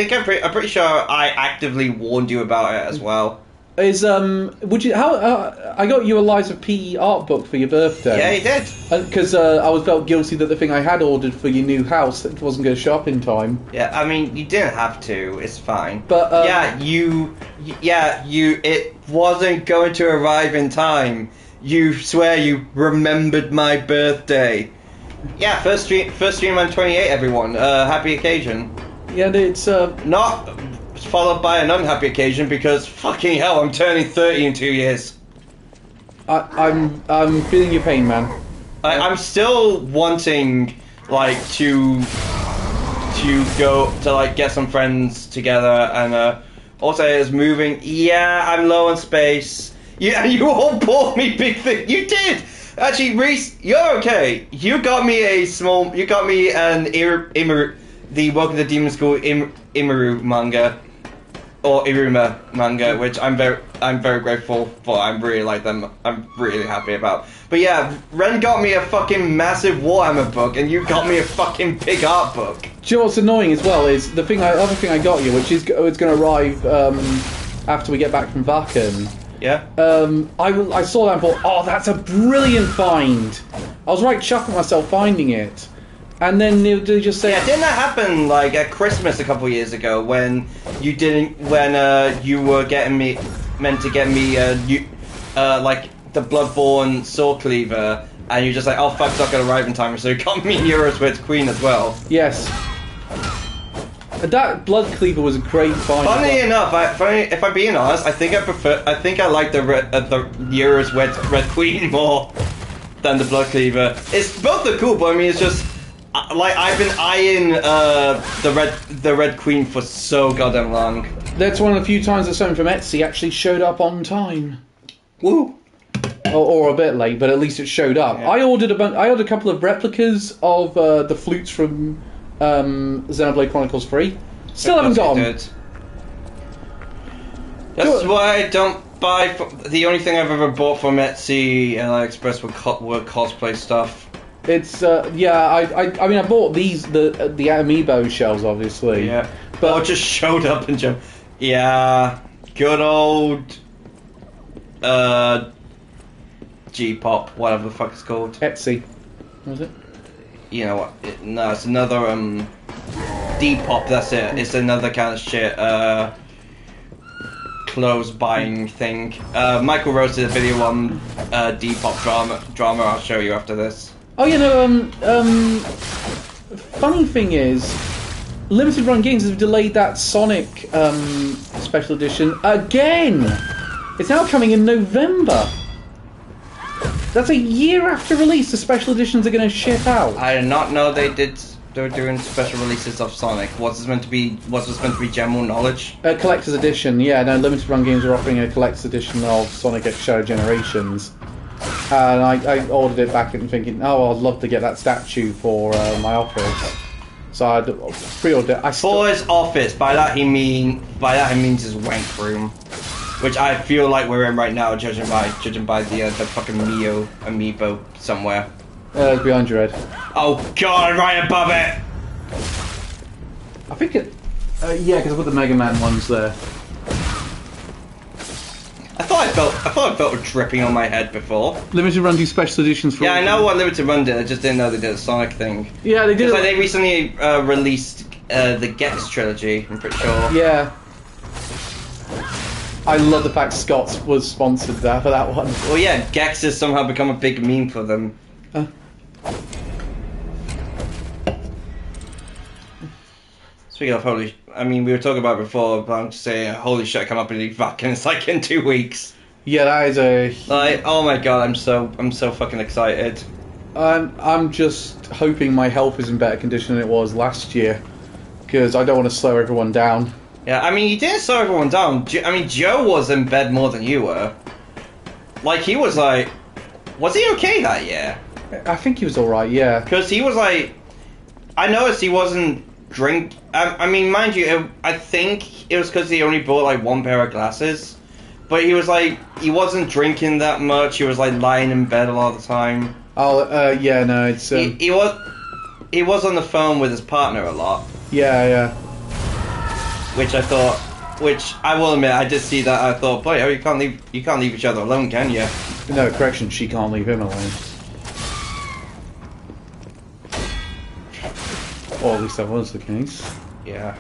pretty sure I actively warned you about it as well. Would you? I got you a Lies of P art book for your birthday. Yeah, you did. Because I felt guilty that the thing I had ordered for your new house wasn't going to show up in time. Yeah, I mean, you didn't have to. It's fine. But it wasn't going to arrive in time. You swear you remembered my birthday. Yeah, first stream on 28, everyone. Happy occasion. Yeah, it's not followed by an unhappy occasion because fucking hell, I'm turning 30 in 2 years. I'm feeling your pain, man. I'm still wanting, like, to go to, like, get some friends together, and also is moving. Yeah, I'm low on space. Yeah, you all bought me big things. You did. Actually, Reese, you're okay. You got me an Imaru, the Welcome to Demon School Imaru manga, or Iruma manga, which I'm very grateful for. I really like them. I'm really happy about. But yeah, Ren got me a fucking massive Warhammer book, and you got me a fucking big art book. Do you know what's annoying as well is the other thing I got you, which is it's going to arrive after we get back from Vakken. Yeah. I saw that and thought, oh, that's a brilliant find. I was right chuffing myself finding it, and then they just say, yeah, didn't that happen like at Christmas a couple of years ago when you were meant to get me like the Bloodborne Sword Cleaver, and you're just like, oh fuck, it's not gonna arrive in time, so you got me Euroswitch Queen as well. Yes. That Blood Cleaver was a great find. Funny enough, if I'm being honest, I think I like the Euros Red Queen more than the Blood Cleaver. It's both are cool, but I mean, it's just like I've been eyeing the Red Queen for so goddamn long. That's one of the few times that something from Etsy actually showed up on time. Woo! Or a bit late, but at least it showed up. Yeah. I ordered a couple of replicas of the flutes from Xenoblade Chronicles 3. Still haven't got them. That's why I don't buy. The only thing I've ever bought from Etsy and AliExpress were cosplay stuff. It's I mean I bought the amiibo shells obviously. Yeah, but it just showed up and jumped. Yeah, good old G-pop, whatever the fuck it's called. Etsy. What was it? You know what? No, it's another Depop. That's it. It's another kind of shit. Clothes buying thing. Michael roasted a video on Depop drama. I'll show you after this. Oh, you know, funny thing is, Limited Run Games have delayed that Sonic special edition again. It's now coming in November. That's a year after release. The special editions are going to ship out. I did not know they were doing special releases of Sonic. Was this meant to be general knowledge? A collector's edition, yeah. No, Limited Run Games are offering a collector's edition of Sonic X Shadow Generations. And I ordered it back and thinking, oh, I'd love to get that statue for my office. So I pre-ordered it. For his office, by that he means his wank room, which I feel like we're in right now, judging by the fucking Mio amiibo somewhere. It's behind your head. Oh god, right above it! I think it. Yeah, because I put the Mega Man ones there. I thought I felt it dripping on my head before. Limited Run do special editions for. Yeah, I know what Limited Run did. I just didn't know they did a Sonic thing. Yeah, they did. Like they recently released the Gex trilogy. I'm pretty sure. Yeah. I love the fact Scott's was sponsored there for that one. Well, yeah, Gex has somehow become a big meme for them. Speaking of holy, I mean, we were talking about it before, but I'm just saying, holy shit, come up in fucking, it's like in 2 weeks. Yeah, that is a. Like, oh my god, I'm so fucking excited. I'm just hoping my health is in better condition than it was last year, because I don't want to slow everyone down. Yeah, I mean, you didn't slow everyone down. I mean, Joe was in bed more than you were. Like, he was like, was he okay that year? I think he was alright, yeah. Because he was like, I noticed he wasn't I mean, mind you, I think it was because he only bought like one pair of glasses. But he was like, he wasn't drinking that much. He was like lying in bed a lot of the time. Oh, yeah, no, it's. He was on the phone with his partner a lot. Yeah. Which I will admit, I did see that. I thought, boy, you can't leave each other alone, can you? No, correction, she can't leave him alone. Or at least that was the case. Yeah.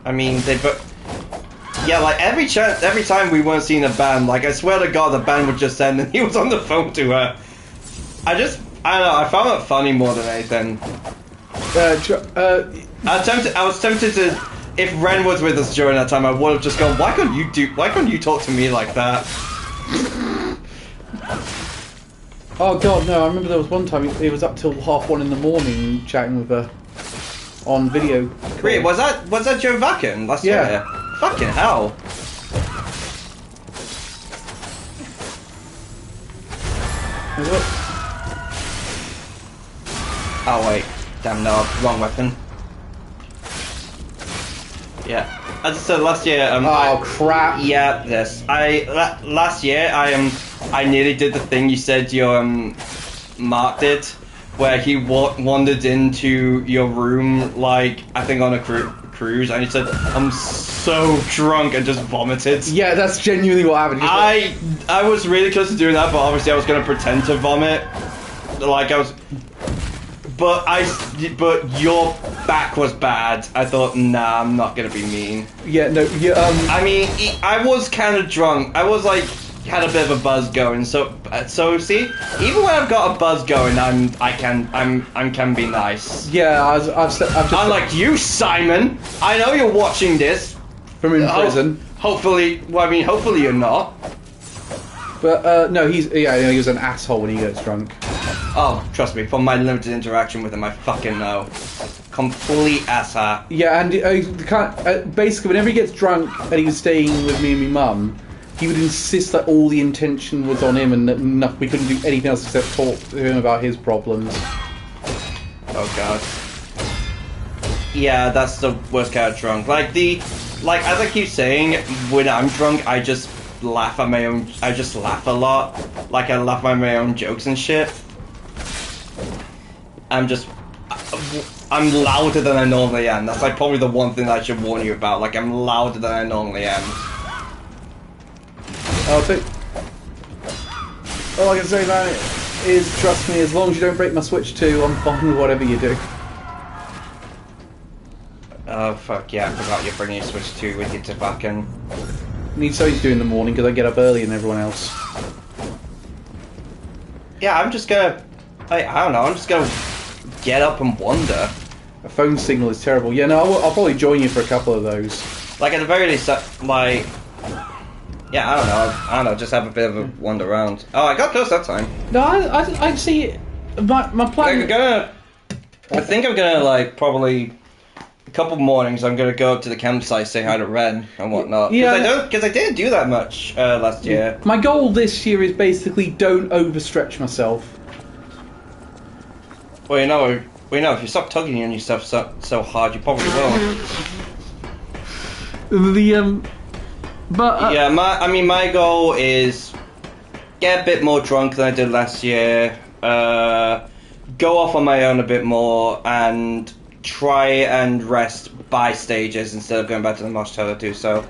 I mean, yeah, like every time we weren't seeing a band, like I swear to God, the band would just end and he was on the phone to her. I don't know, I found it funny more than anything. I was tempted to, if Ren was with us during that time, I would have just gone, why couldn't you talk to me like that? Oh god, no, I remember there was one time he was up till 1:30 in the morning chatting with her on video call. Wait, was that Joe Vacan last year? Fucking hell. Oh wait, damn no, wrong weapon. Yeah, as I said last year. Crap. Yeah, this. Last year I nearly did the thing you said your Mark did, where he wandered into your room like I think on a cruise, and he said, "I'm so drunk," and just vomited. Yeah, that's genuinely what happened. I was really close to doing that, but obviously I was going to pretend to vomit, like I was. But your back was bad. I thought, nah, I'm not gonna be mean. Yeah, no, I mean, I was kind of drunk. I was like, had a bit of a buzz going. So see, even when I've got a buzz going, I can be nice. Yeah, I've just. Unlike you, Simon. I know you're watching this from in prison. Hopefully, well, I mean, hopefully you're not. But no, he was an asshole when he gets drunk. Oh, trust me, from my limited interaction with him, I fucking know. Complete asshat. Yeah, and basically, whenever he gets drunk and he was staying with me and my mum, he would insist that all the intention was on him and that we couldn't do anything else except talk to him about his problems. Oh god. Yeah, that's the worst kind of drunk. Like as I keep saying, when I'm drunk, I just laugh at my own. I just laugh a lot. Like I laugh at my own jokes and shit. I'm louder than I normally am. That's like probably the one thing that I should warn you about. Like I'm louder than I normally am. All I can say about it is, trust me, as long as you don't break my Switch 2, I'm fine with whatever you do. Oh, fuck yeah, I forgot you're bringing your Switch 2 with you to fucking... Need something to do in the morning because I get up earlier than everyone else. Yeah, I'm just gonna... I don't know, I'm just gonna get up and wander. A phone signal is terrible. Yeah, no, I'll probably join you for a couple of those. Like, at the very least, like... Yeah, I don't know, just have a bit of a wander around. Oh, I got close that time. No, I see... My plan... I think I'm gonna, like, probably... A couple mornings, I'm gonna go up to the campsite, say hi to Ren and whatnot. Yeah, because I didn't do that much last year. My goal this year is basically don't overstretch myself. Well, you know, if you stop tugging on yourself so hard, you probably will. Yeah, my goal is get a bit more drunk than I did last year. Go off on my own a bit more and try and rest by stages instead of going back to the mosh tower to do so.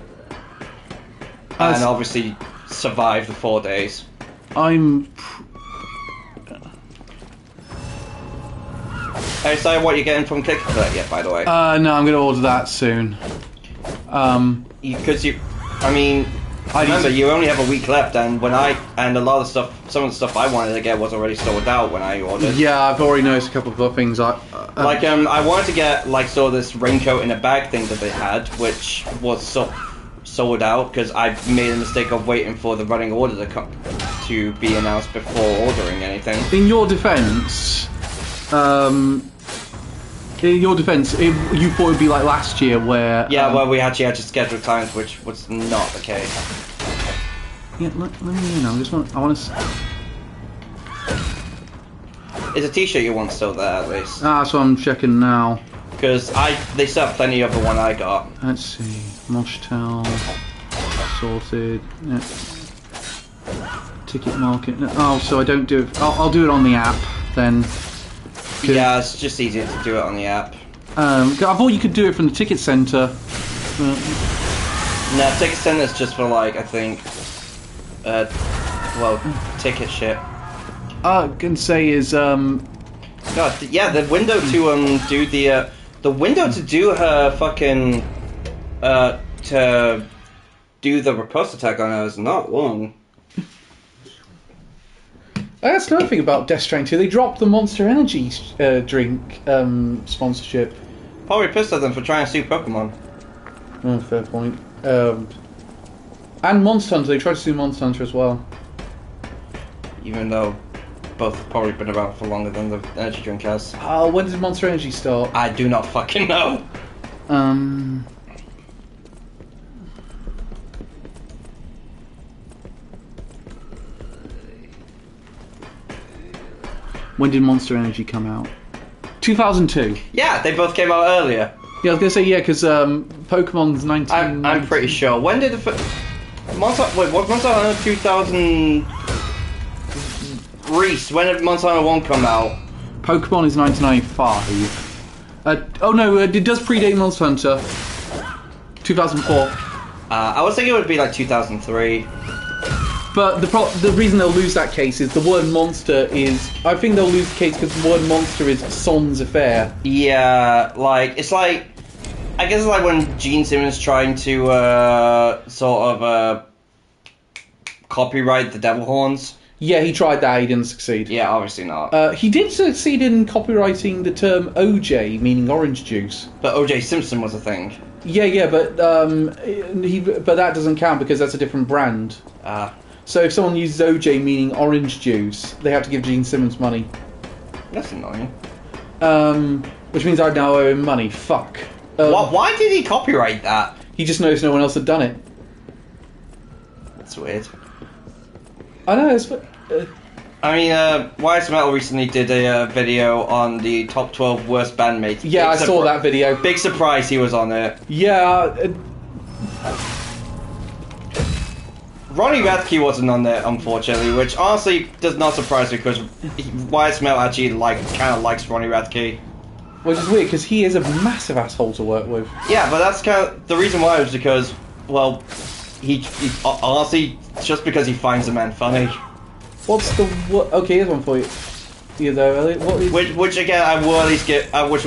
And obviously survive the 4 days. I'm... Have you decided what you're getting from Click Collect yet, by the way? No, I'm going to order that soon. Remember, you only have a week left, and a lot of stuff, some of the stuff I wanted to get was already sold out when I ordered. Yeah, I've already noticed a couple of other things. I wanted to get like sort of this raincoat in a bag thing that they had, which was sold out because I made a mistake of waiting for the running order to be announced before ordering anything. In your defence, you thought it would be like last year where... Yeah, well, we actually had to schedule times, which was not the case. Yeah, let me know. I want to... Is a t-shirt you want still there, at least? Ah, that's what I'm checking now. Because they still have plenty of the one I got. Let's see. Moshtel. Sorted. Yeah. Ticket market. Oh, so I don't do it... I'll do it on the app, then. Yeah, it's just easier to do it on the app. I thought you could do it from the ticket centre. No, ticket centre's just for like, I think, ticket shit. I can say is God, yeah, the window to do the window to do her fucking to do the riposte attack on her is not long. That's another thing about Death Stranding 2. They dropped the Monster Energy drink sponsorship. Probably pissed at them for trying to sue Pokemon. Oh, fair point. And Monster Hunter. They tried to sue Monster Hunter as well. Even though both have probably been around for longer than the energy drink has. When did Monster Energy start? I do not fucking know. When did Monster Energy come out? 2002. Yeah, they both came out earlier. Yeah, I was gonna say yeah, because Pokemon's 19. I'm pretty sure. When did the Monster? Wait, was Monster Hunter 2000? Reese, when did Monster Hunter 1 come out? Pokemon is 1995. Oh no, it does predate Monster Hunter. 2004. I was thinking it would be like 2003. But the reason they'll lose that case is the word monster is... I think they'll lose the case because the word monster is sans affair. Yeah, like, it's like... I guess it's like when Gene Simmons trying to, copyright the Devil Horns. Yeah, he tried that, he didn't succeed. Yeah, obviously not. He did succeed in copywriting the term OJ, meaning orange juice. But OJ Simpson was a thing. Yeah, but that doesn't count because that's a different brand. So if someone uses OJ meaning orange juice, they have to give Gene Simmons money. That's annoying. Which means I now owe him money. Fuck. Why did he copyright that? He just knows no one else had done it. That's weird. I know, it's... Wise Metal recently did a video on the top 12 worst bandmates. Yeah, I saw that video. Big surprise he was on it. Yeah. Ronnie Radke wasn't on there, unfortunately, which honestly does not surprise me because Wise Metal actually kind of likes Ronnie Radke. Which is weird because he is a massive asshole to work with. Yeah, but that's kind of the reason why was because, well, he honestly just because he finds the man funny. What's the okay? Here's one for you. You though, Elliot. What is Which again, I will at least give. I will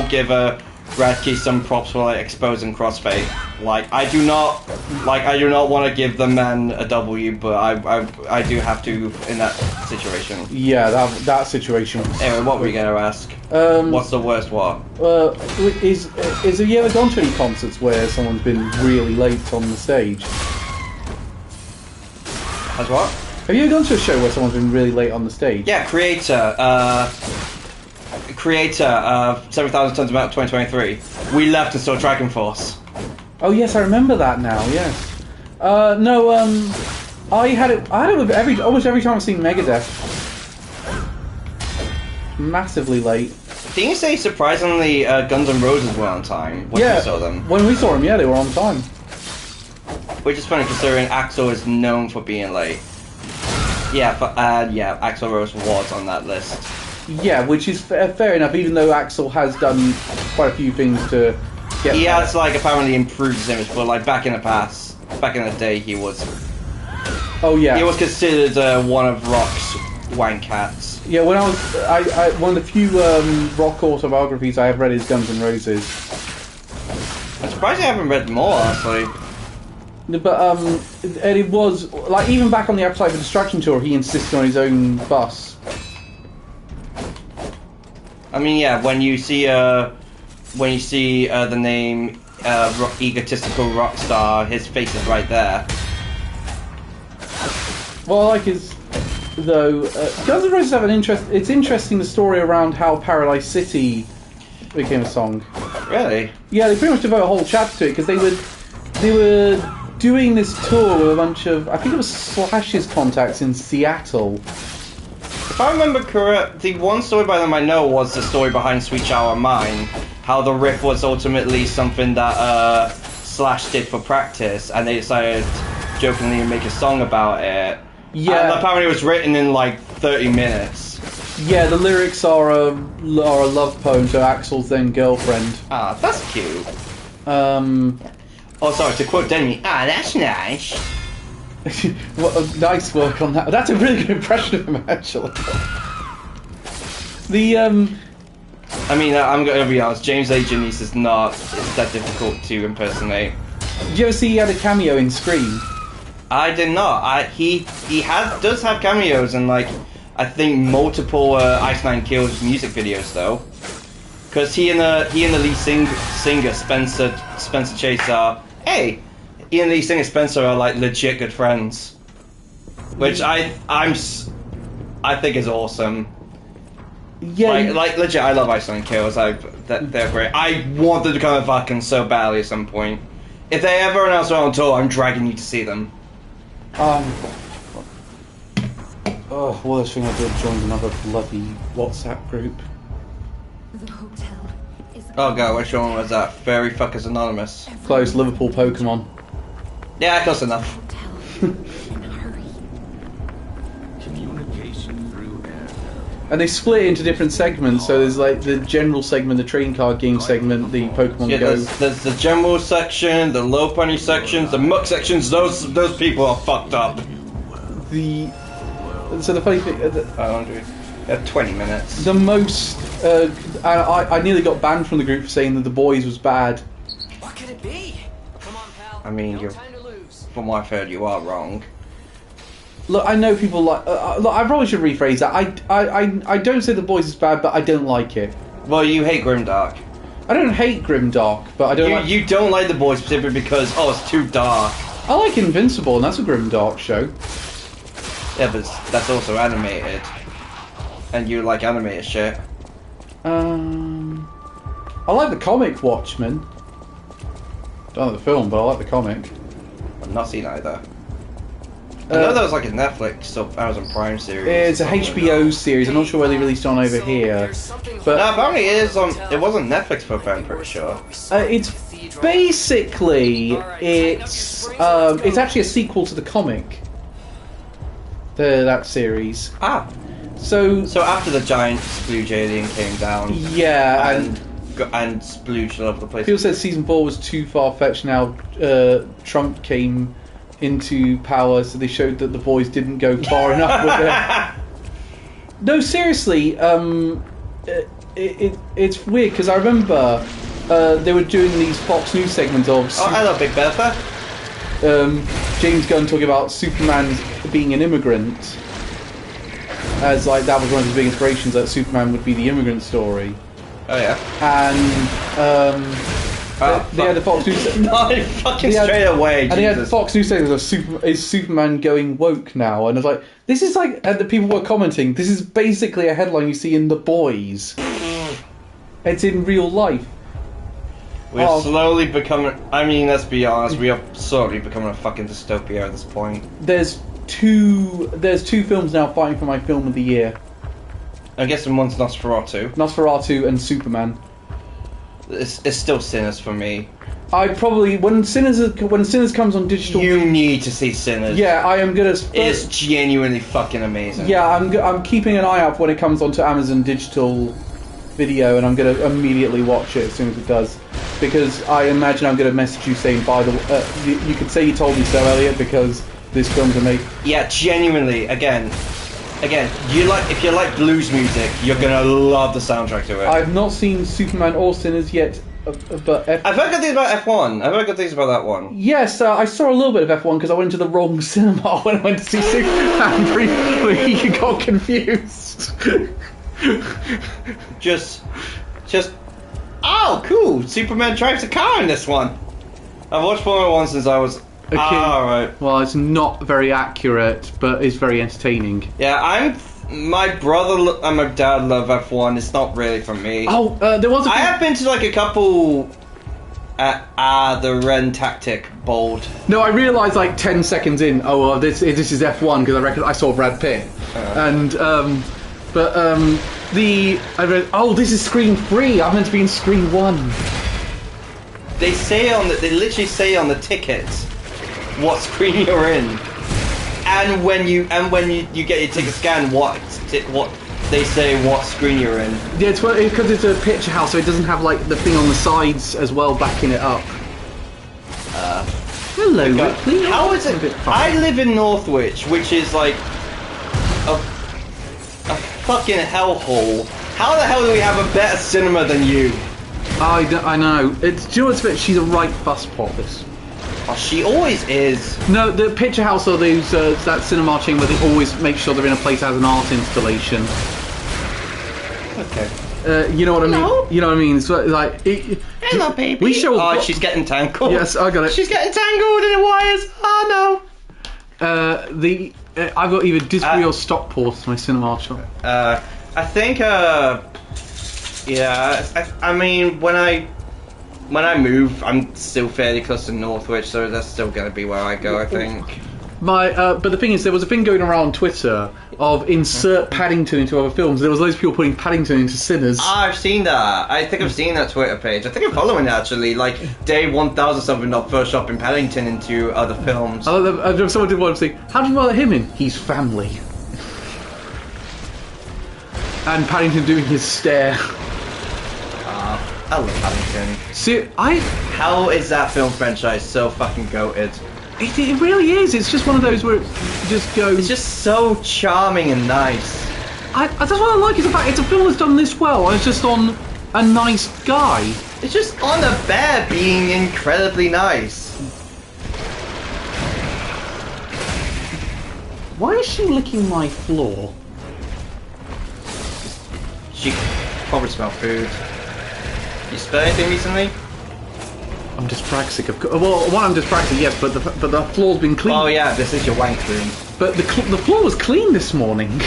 give Radke some props for like exposing crossfade. Like I do not want to give the man a W, but I do have to in that situation. Yeah, that situation. Anyway, what were you gonna ask? What's the worst one? Have you ever gone to any concerts where someone's been really late on the stage? As what? Have you ever gone to a show where someone's been really late on the stage? Yeah, Creator 7,000 Tons About 2023. We left and saw Dragon Force. Oh yes, I remember that now. Yes. No. I had it almost every time I've seen Megadeth. Massively late. Didn't you say surprisingly Guns N' Roses were on time when you saw them? When we saw them, yeah, they were on time. Which is funny considering Axl is known for being late. Yeah, but Axl Rose was on that list. Yeah, which is fair enough, even though Axl has done quite a few things to get He there. has like apparently improved his image, but like back in the day he was Oh yeah. he was considered one of rock's wank cats. Yeah, when I one of the few rock autobiographies I have read is Guns N' Roses. I'm surprised I haven't read more honestly. But and it was like even back on the Appetite for Destruction tour, he insisted on his own bus. I mean, yeah, when you see the name egotistical rock star, his face is right there. Well, I like his though. Guns N' Roses have an interest. It's interesting the story around how Paradise City became a song. Really? Yeah, they pretty much devote a whole chapter to it because they were doing this tour with a bunch of, I think it was Slash's contacts in Seattle. If I remember correct, the one story by them I know was the story behind Sweet Child of Mine, how the riff was ultimately something that Slash did for practice, and they decided jokingly to make a song about it. Yeah. And apparently it was written in like 30 minutes. Yeah, the lyrics are a love poem to Axl's then girlfriend. Ah, that's cute. Oh, sorry, to quote Demi, that's nice. Well, nice work on that. That's a really good impression of him, actually. I mean, I'm going to be honest, James A. Janice is not that difficult to impersonate. Did you ever see he had a cameo in Scream? I did not. He does have cameos in, like, I think multiple Ice Nine Kills music videos, though. Because he and the lead singer, Spencer Chase, are... Hey! He and the lead singer, Spencer, are, like, legit good friends. Which I think is awesome. Yeah. Like legit, I love Ice Nine Kills. They're great. I want them to come to Vakken so badly at some point. If they ever announce they're on tour, I'm dragging you to see them. Worst thing I did, joined another bloody WhatsApp group. The hotel is... Oh god, which one was that? Fairy Fuckers Anonymous. Close, Liverpool Pokemon. Yeah, close enough. Hotel. In a hurry. Communication through air. And they split into different segments, so there's like the general segment, the trading card game segment, the Pokemon Yeah, Go. there's the general section, the low pony sections, the muck sections. Those people are fucked up. So the funny thing, They have 20 minutes. the most, I nearly got banned from the group for saying that The Boys was bad. What could it be? Come on, pal. I mean, no you're, time to lose. from what I've heard, you are wrong. Look, I know people like. Look, I probably should rephrase that. I don't say The Boys is bad, but I don't like it. Well, you hate Grimdark. I don't hate Grimdark, but I don't like. You don't like The Boys specifically because it's too dark. I like Invincible, and that's a Grimdark show. Yeah, but that's also animated, and you like animated shit. I like the comic Watchmen. Don't like the film, but I like the comic. I've not seen either. I know that was like a Netflix or Amazon Prime series. It's a HBO series. I'm not sure where they released it on over here, but No, apparently it is on. It was on Netflix for a fact, I'm pretty sure. it's basically it's actually a sequel to the comic. That series. Ah, So after the giant splooge alien came down, yeah, and splooged all over the place. people said season 4 was too far fetched. Now Trump came into power, so they showed that the boys didn't go far enough with it. No, seriously, it's weird because I remember they were doing these Fox News segments of hello, Big Bertha. James Gunn talking about Superman being an immigrant, as like that was one of his big inspirations, that Superman would be the immigrant story. Oh yeah. And they had the Fox News. No, fucking straight away. And they had Fox News saying is Superman going woke now? And I was like, this is like, and the people were commenting, this is basically a headline you see in The Boys. It's in real life. We're slowly becoming. I mean, let's be honest. We are slowly becoming a fucking dystopia at this point. There's two films now fighting for my film of the year. I guess one's Nosferatu. Nosferatu and Superman. It's still Sinners for me. I probably when Sinners comes on digital. You need to see Sinners. Yeah, I am gonna. It's genuinely fucking amazing. Yeah, I'm keeping an eye out when it comes onto Amazon Digital Video, and I'm gonna immediately watch it as soon as it does. Because I imagine I'm gonna message you saying, by the you could say you told me so, Elliot, because this film's amazing. Yeah, genuinely. Again, if you like blues music, you're gonna love the soundtrack to it. I've not seen Superman or Sinners yet, but I've heard good things about F1. I've heard good things about that one. Yes, I saw a little bit of F1 because I went to the wrong cinema when I went to see Superman briefly. You got confused. just. Oh, cool! Superman drives a car in this one. I've watched Formula 1 since I was. Okay. Alright. Well, it's not very accurate, but it's very entertaining. Yeah, my brother and my dad love F1. It's not really for me. Oh, there was I have been to like a couple the Ren Tactic bold. No, I realised like 10 seconds in, this is F1 because I saw Brad Pitt. And, I read, this is screen 3, I'm meant to be in screen 1. They literally say on the tickets what screen you're in. And when you get your ticket scanned, what they say what screen you're in. Yeah, it's because it's a picture house, so it doesn't have like the thing on the sides as well backing it up. Hello, Ripley. How is it? I live in Northwich, which is like a fucking hellhole. How the hell do we have a better cinema than you? I know. She's a right fusspot. This. Oh, she always is. No, the picture house or those that cinema chain where they always make sure they're in a place that has an art installation. Okay. You know what I mean? No. You know what I mean? It's like hello, baby. We show. Oh, she's getting tangled. Yes, I got it. She's getting tangled in the wires. Oh no. I've got either Disbury or Stockport as my cinema shop. I think. Yeah. I mean, when I move, I'm still fairly close to Northwich, so that's still going to be where I go, I think. But the thing is, there was a thing going around on Twitter of insert Paddington into other films. There was loads of people putting Paddington into Sinners. I've seen that. I think I've seen that Twitter page. I think I'm following it, actually. Like, day 1000 something, not photoshopping Paddington into other films. Someone did one say, how do you let him in? He's family. And Paddington doing his stare. I love Paddington. See, How is that film franchise so fucking goated? It really is. It's just one of those where it just goes. It's just so charming and nice. That's what I like is the fact it's a film that's done this well. And it's just on a nice guy. It's just on a bear being incredibly nice. Why is she licking my floor? She probably smell food. You spell anything recently? I'm dyspraxic. I'm dyspraxic, yes, but the floor's been cleaned. Oh yeah, this is your wank room. But the floor was clean this morning.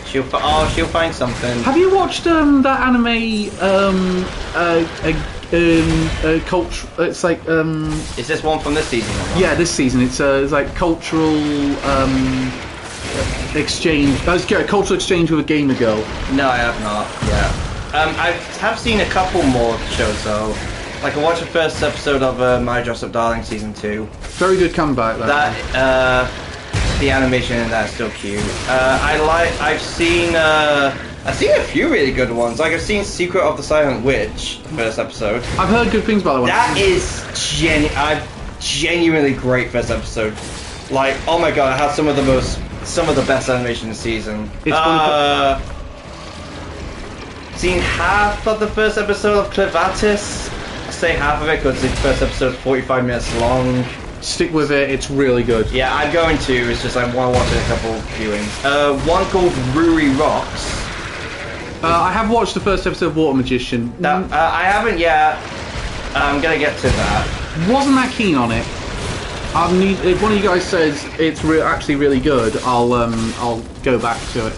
She'll find something. Have you watched that anime culture? It's like Is this one from this season? Or not? Yeah, this season. It's like cultural exchange. Cultural exchange with a gamer girl. No, I have not. Yeah. I have seen a couple more shows though. Like I watched the first episode of My Dress Up Darling season 2. Very good comeback. The animation in that is still cute. I've seen a few really good ones. Like I've seen Secret of the Silent Witch, the first episode. I've heard good things about that one. That is genuinely great first episode. Like, oh my god, it had some of the best animation in the season. It's seen half of the first episode of Clevatis. I say half of it because the first episode is 45 minutes long. Stick with it, it's really good. Yeah, I'm going to. It's just I want to watch it a couple viewings. One called Ruri Rocks. I have watched the first episode of Water Magician. I haven't yet. I'm gonna get to that. Wasn't that keen on it. If one of you guys says it's actually really good, I'll go back to it.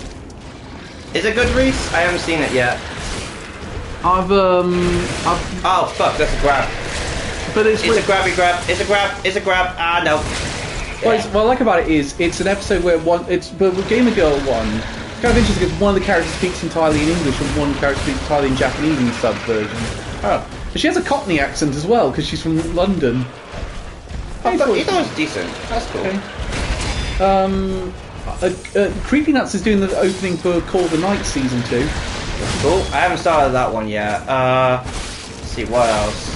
Is it good, Reese? I haven't seen it yet. I've Oh fuck! That's a grab. But it's a grabby grab. It's a grab. It's a grab. Ah no. What I like about it is it's an episode where but with Gamer Girl 1, it's kind of interesting because one of the characters speaks entirely in English and one character speaks entirely in Japanese in the sub version. Oh, but she has a Cockney accent as well because she's from London. I thought it was decent. That's cool. Okay. Creepy Nuts is doing the opening for Call of the Night season 2. That's cool. I haven't started that one yet. Let's see what else.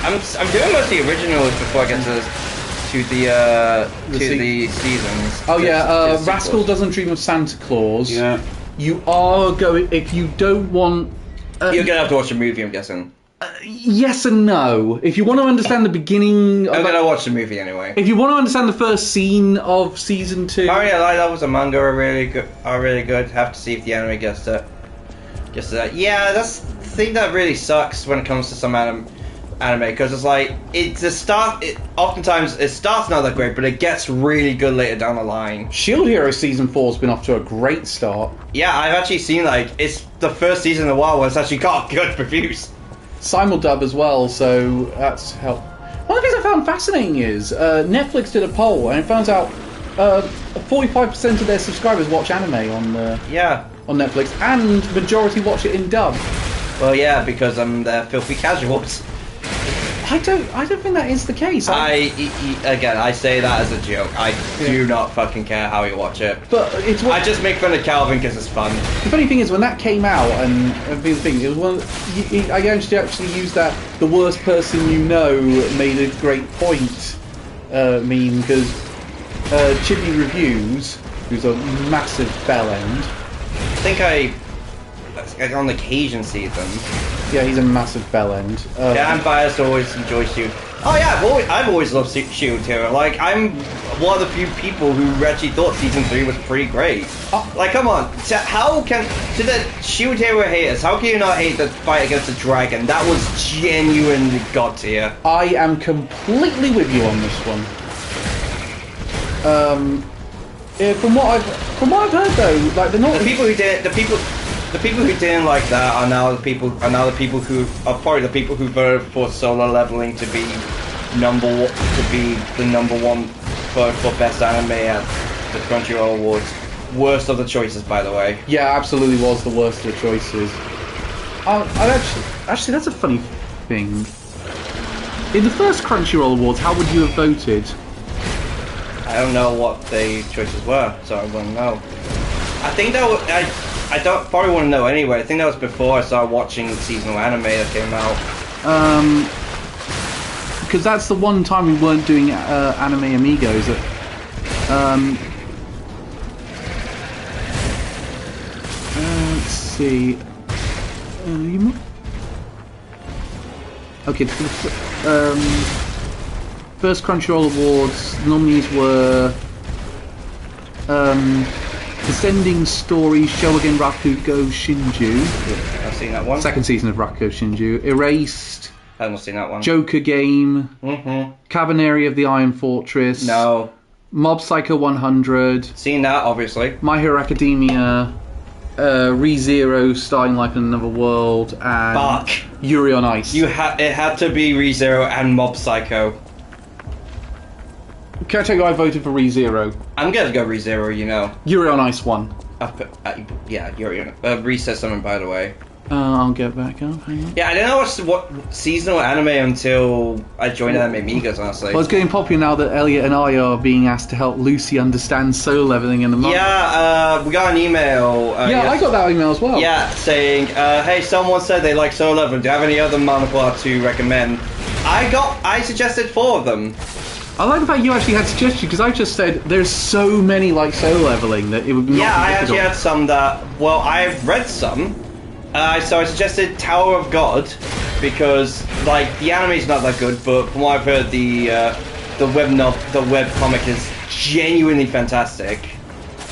I'm doing most of the originals before I get to the seasons. Oh yeah, Rascal Doesn't Dream of Santa Claus. Yeah. You are going if you don't want. You're gonna have to watch the movie, I'm guessing. Yes and no. If you want to understand the beginning, I'm gonna watch the movie anyway. If you want to understand the first scene of season 2, Mario Light Novels and manga are really good. Have to see if the anime gets to that. Yeah, that's the thing that really sucks when it comes to some anime because it's like oftentimes it starts not that great, but it gets really good later down the line. Shield Hero season 4's been off to a great start. Yeah, I've actually seen it's the first season in a while where it's actually got good reviews. Simuldub as well, so that's helped. One of the things I found fascinating is Netflix did a poll and it found out 45% of their subscribers watch anime on Netflix, and majority watch it in dub. Well, yeah, because they're filthy casuals. I don't think that is the case. I say that as a joke. I do not fucking care how you watch it. But I just make fun of Calvin because it's fun. The funny thing is, when that came out, and the thing it was one. I actually used that the worst person you know made a great point meme because Chibi Reviews, who's a massive bell end. I think I on occasion see them. Yeah, he's a massive bell end. Yeah, I'm biased. Always enjoy Shield. Oh yeah, I've always loved Shield Hero. Like I'm one of the few people who actually thought season 3 was pretty great. Like, come on, to the Shield Hero haters, how can you not hate the fight against the dragon? That was genuinely god tier. I am completely with you on this one. From what I've heard though, like the people who didn't like that are now the people who are probably the people who voted for Solo Leveling to be the number one for best anime at the Crunchyroll Awards. Worst of the choices, by the way. Yeah, absolutely was the worst of the choices. Actually, that's a funny thing. In the first Crunchyroll Awards, how would you have voted? I don't know what the choices were, so I wouldn't know. I think that I don't probably want to know anyway. I think that was before I started watching seasonal anime that came out. Because that's the one time we weren't doing Anime Amigos. Let's see. Okay. First Crunchyroll Awards nominees were Descending Story, Shogun Rakugo Shinju. Yeah, I've seen that one. Second season of Rakugo Shinju. Erased. I haven't seen that one. Joker Game. Cavalry of the Iron Fortress. No. Mob Psycho 100. Seen that, obviously. My Hero Academia. ReZero, Starting Life in Another World, and Fuck. Yuri on Ice. It had to be ReZero and Mob Psycho. Can I tell you I voted for ReZero? I'm gonna go ReZero, you know. Yuri on Ice won. Yeah, Yuri on Reese said something, by the way. I'll get back up, hang on. Yeah, I didn't know what seasonal anime until I joined Anime Amigas, honestly. Well, it's getting popular now that Elliot and I are being asked to help Lucy understand Solo Leveling in the month. Yeah, we got an email. I got that email as well. Yeah, saying, hey, someone said they like Solo Leveling. Do you have any other manhwa to recommend? I suggested 4 of them. I like the fact you actually had suggestions, because I just said there's so many like solo leveling that it would not be Yeah, I difficult. actually had some that. Well, I've read some. So I suggested Tower of God because like the anime's not that good, but from what I've heard, the web comic is genuinely fantastic.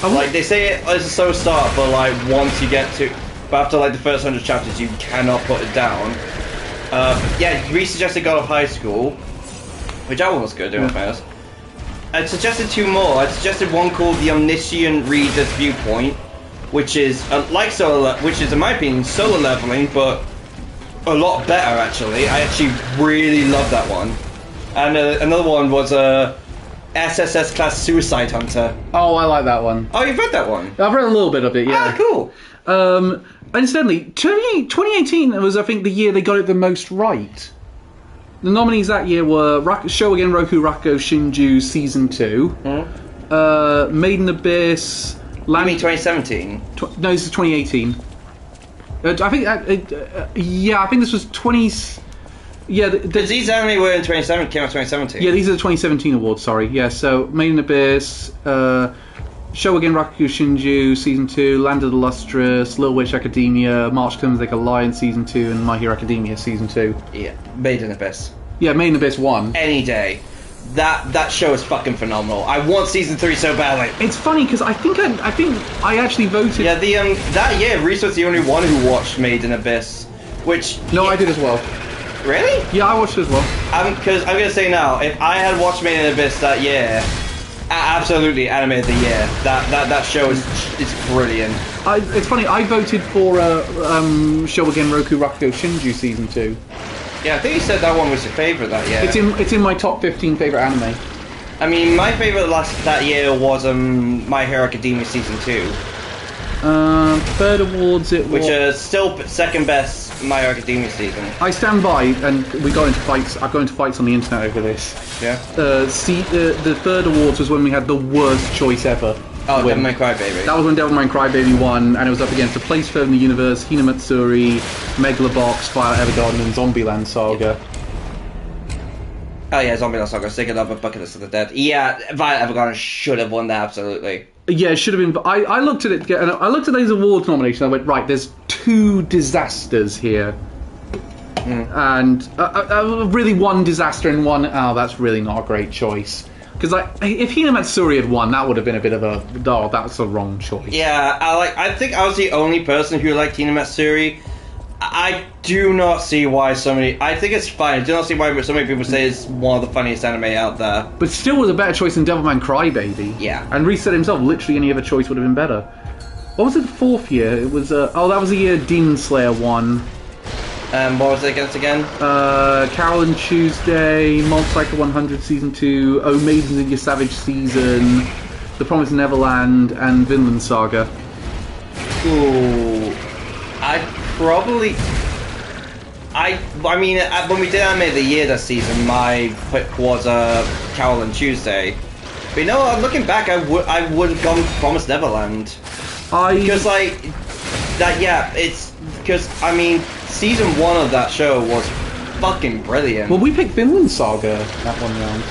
Like they say it's a slow start, but like once you get to, but after like the first 100 chapters, you cannot put it down. Yeah, we suggested God of High School, which that one was good, in fairness. I suggested 2 more. I suggested one called The Omniscient Reader's Viewpoint, which is which is in my opinion solo leveling, but a lot better actually. I actually really love that one. And another one was SSS Class Suicide Hunter. Oh, I like that one. Oh, you've read that one? I've read a little bit of it, yeah. Ah, cool. Incidentally, 2018 was, I think, the year they got it the most right. The nominees that year were Shougen Roku Rakugo Shinju Season 2, Maiden Abyss... You mean 2017? No, this is 2018. I think... yeah, I think this was 20... Yeah, Because these anime were in 2017, came out 2017. Yeah, these are the 2017 awards, sorry. Yeah, so Maiden Abyss, Shougen Rakugo Shinju Season 2, Land of the Lustrous, Little Witch Academia, March Comes Like a Lion Season 2, and My Hero Academia Season 2. Yeah, Maiden Abyss. Yeah, Maiden Abyss won. Any day. That show is fucking phenomenal. I want Season 3 so badly. It's funny, because I think I actually voted... Yeah, that year, Reese was the only one who watched Maiden Abyss, which... No, I did as well. Really? Yeah, I watched it as well. Because I'm going to say now, if I had watched Maiden Abyss that year, absolutely anime of the year. That show is brilliant. It's funny, I voted for Shougen Roku Rakugo Shinju Season 2. Yeah, I think you said that one was your favourite that year. It's in my top 15 favourite anime. I mean, my favourite that year was My Hero Academia Season 2. Third awards it was... Which is still second best My Hero Academia season. I stand by, and we got into fights. I've got into fights on the internet over this. Yeah. The third awards was when we had the worst choice ever. Oh, Devilman Crybaby. That was when Devilman Crybaby won, and it was up against A Place Further in the Universe, Hinamatsuri, Megalobox, Fire Evergarden, and Zombieland Saga. Oh yeah, Zombieland Saga, Sacred Love, Bucket List of the Dead. Yeah, Violet Evergarden should have won that, absolutely. Yeah, it should have been. I looked at it, and I looked at these awards nominations, and I went, right, there's 2 disasters here. And really one disaster and one, that's really not a great choice. Because if Hinamatsuri had won, that would have been a bit of a, that's a wrong choice. Yeah, I think I was the only person who liked Hinamatsuri. I do not see why so many... I think it's fine. I do not see why so many people say it's one of the funniest anime out there. But still was a better choice than Devilman Crybaby. Yeah. And Reese said himself, literally any other choice would have been better. What was it the 4th year? It was... that was the year Demon Slayer won. What was it against again? Carol and Tuesday, Mob Psycho 100 Season 2, Oh Maidens in Your Savage Season, The Promised Neverland, and Vinland Saga. Ooh. I mean, when we did Anime of the Year this season, my pick was Carol and Tuesday. But you know what, looking back, I would have gone Promised Neverland. Because, because, I mean, Season 1 of that show was fucking brilliant. Well, we picked Vinland Saga that one round.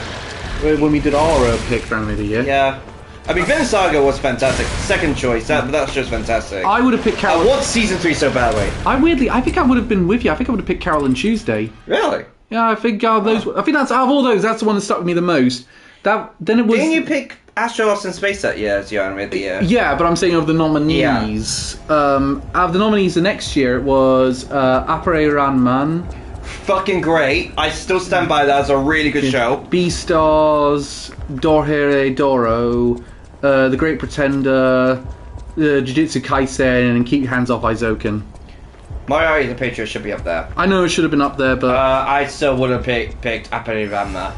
When we did our pick for Anime of the Year. Yeah. I mean, Vinland Saga was fantastic. Second choice, that's just fantastic. I would have picked Carol... I want Season 3 so badly. I think I would have been with you. I think I would have picked Carol and Tuesday. Really? Yeah, I think that's out of all those, that's the one that stuck with me the most. Then it was... Didn't you pick Astro Lost in Space that year as your Anime of the Year? Yeah, but I'm saying of the nominees. Yeah. Out of the nominees the next year, it was Appare Ranman. Fucking great. I still stand by that as a really good show. Beastars, Dorhere Doro, The Great Pretender, Jujutsu Kaisen, and Keep Your Hands Off Izoken. Moriarty the Patriot should be up there. I know it should have been up there, but... I still would have picked Appare Ranma.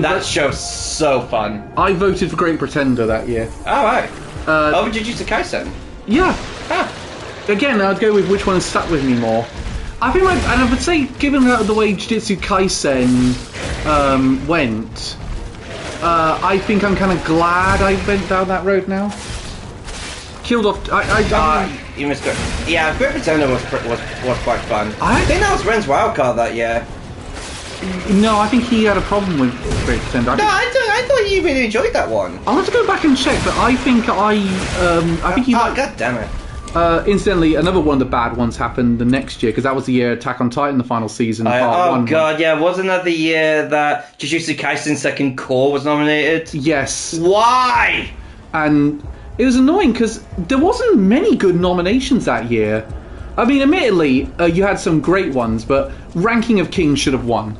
That show's so fun. I voted for Great Pretender that year. Alright. Over Jujutsu Kaisen? Yeah. Ah. Again, I'd go with which one stuck with me more. I think, and I would say, given the way Jujutsu Kaisen went, I think I'm kind of glad I went down that road now. Killed off. You missed it. Yeah, Great Pretender was quite fun. I think that was Ren's wildcard that year. No, I think he had a problem with Great Pretender. No, I thought you really enjoyed that one. I'll have to go back and check, but I think he Oh, might. god damn it. Incidentally, another one of the bad ones happened the next year, because that was the year Attack on Titan, the final season, part Oh 1. god, yeah, wasn't that the year that Jujutsu Kaisen Second Core was nominated? Yes. Why? And it was annoying, because there wasn't many good nominations that year. I mean, admittedly, you had some great ones, but Ranking of Kings should have won.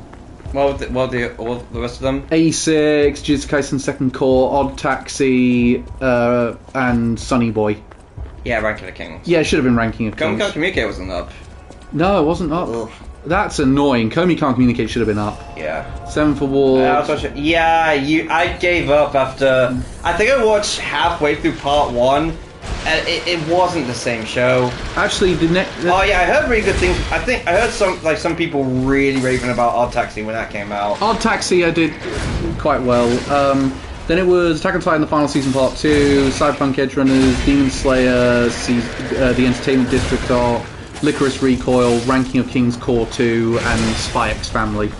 What were the rest of them? A6, Jujutsu Kaisen Second Core, Odd Taxi, and Sunny Boy. Yeah, Ranking of Kings. Yeah, it should have been Ranking of Kings. Komi Communicate wasn't up. No, it wasn't up. Ugh. That's annoying. Komi Can't Communicate should have been up. Yeah. 7 for War. I gave up after. I think I watched halfway through part 1, and it wasn't the same show. Actually, the next. Oh yeah, I heard really good things. I think I heard some people really raving about Odd Taxi when that came out. Odd Taxi, I did quite well. Then it was Attack on Titan, the final season, part 2, Cyberpunk Edge Runners, Demon Slayer, the Entertainment District Arc, Licorice Recoil, Ranking of Kings Core 2, and Spy X Family.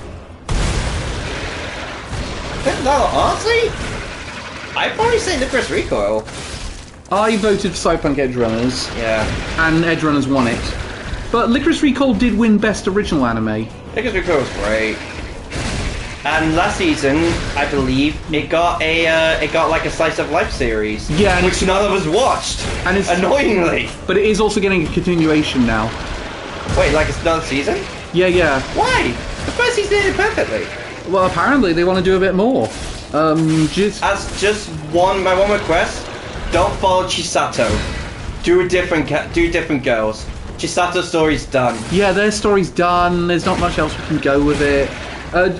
Honestly, I'd probably say Licorice Recoil. I voted for Cyberpunk Edge Runners, Yeah. and Edge Runners won it. But Licorice Recoil did win Best Original Anime. Licorice Recoil was great. And last season, I believe, it got like a slice of life series. Yeah, and which none of us watched. And it's annoyingly. But it is also getting a continuation now. Wait, like it's another season? Yeah. Why? The first season did it perfectly. Well, apparently they want to do a bit more. As just my one request, don't follow Chisato. Do different girls. Chisato's story's done. Yeah, their story's done. There's not much else we can go with it.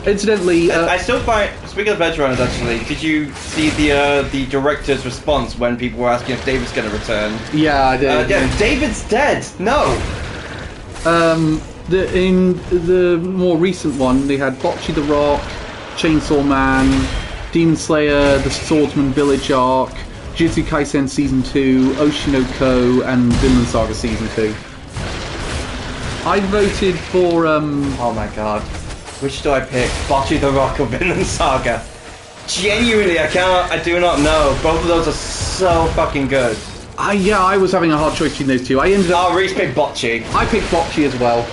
Incidentally, I still find. Speaking of Edge Runners, actually, did you see the director's response when people were asking if David's going to return? Yeah, I did. Yeah, David's dead. No. In the more recent one, they had Bocce the Rock, Chainsaw Man, Demon Slayer, The Swordsman Village Arc, Jujutsu Kaisen Season 2, Oshinoko, and Vinland Saga Season 2. I voted for Oh my god. Which do I pick? Bocce the Rock or Vinland Saga? Genuinely, I do not know. Both of those are so fucking good. I was having a hard choice between those two. I ended up. Oh, Reese picked Bocce. I picked Bocce as well.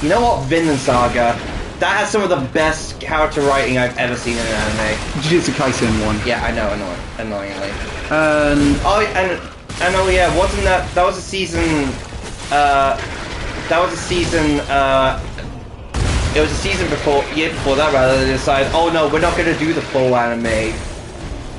You know what? Vinland Saga. That has some of the best character writing I've ever seen in an anime. Jujutsu Kaisen one. Yeah, I know, annoyingly. And Oh yeah, wasn't that was a season? It was a season year before that, rather. They decided, oh no, we're not going to do the full anime.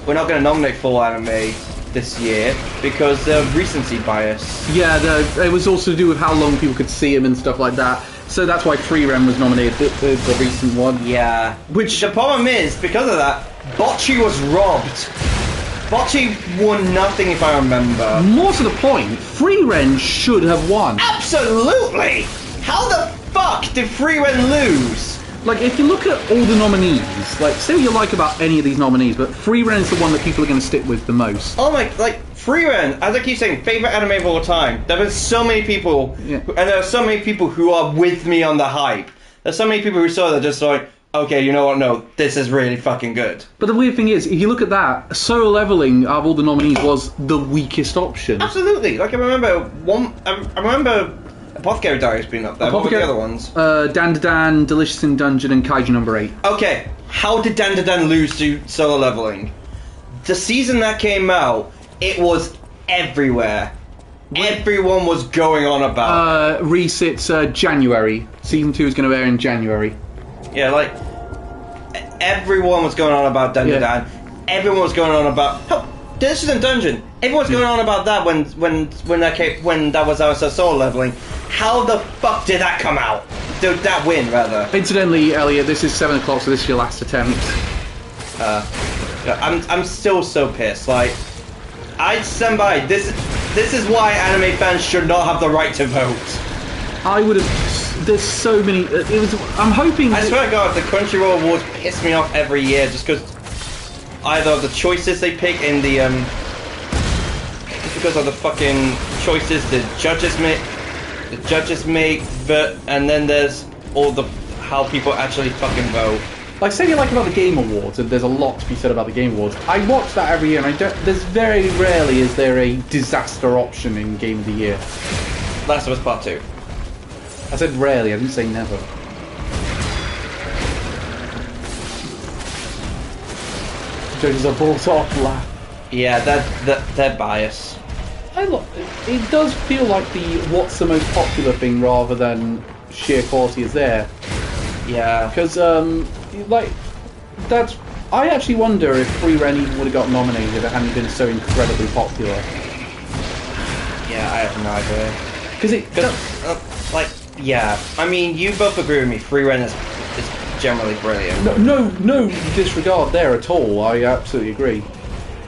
We're not going to nominate full anime this year because of recency bias. yeah, it was also to do with how long people could see him and stuff like that. So that's why Free Rem was nominated, the recent one. Yeah. Which The problem is, because of that, Bocce was robbed. Bocce won nothing, if I remember. more to the point, Free Ren should have won. Absolutely! How the fuck did Free Ren lose? Like, if you look at all the nominees, like, say what you like about any of these nominees, but Free Ren is the one that people are going to stick with the most. Oh my, Free Ren, as I keep saying, favorite anime of all time. There have been so many people, Yeah. and there are so many people who are with me on the hype. There's so many people who saw that just like, okay, you know what, no, this is really fucking good. But the weird thing is, if you look at that, Solo Leveling, out of all the nominees, was the weakest option. Absolutely. Like, I remember Apothecary Diary's been up there. What were the other ones? Dan Dan, Delicious in Dungeon, and Kaiju number 8. Okay, how did Dan Dan lose to Solo Leveling? The season that came out, it was everywhere. Everyone was going on about. Reese, it's January. Season 2 is going to air in January. Yeah, like everyone was going on about Dan Dan. Everyone was going on about Delicious in Dungeon. Everyone's going on about that when that was our Solo Leveling. How the fuck did that come out? Did that win rather? Incidentally, Elliot, this is 7 o'clock, so this is your last attempt. I'm still so pissed. Like, I stand by. This is why anime fans should not have the right to vote. I would have. There's so many. I'm hoping. I swear to God, the Crunchyroll Awards piss me off every year just because either of the choices they pick in the just because of the fucking choices the judges make, and then there's all the how people actually fucking vote. Like, say you like about the Game Awards, and there's a lot to be said about the Game Awards. I watch that every year, and there's very rarely is there a disaster option in Game of the Year. Last of Us Part 2. I said rarely, I didn't say never. Judges are brought off laugh. Yeah, they're biased. It does feel like what's the most popular thing rather than sheer quality is there. Yeah. Because, I actually wonder if Free Ren even would have got nominated if it hadn't been so incredibly popular. Yeah, I have no idea. Because yeah. I mean, you both agree with me. Free Ren is generally brilliant. No disregard there at all. I absolutely agree.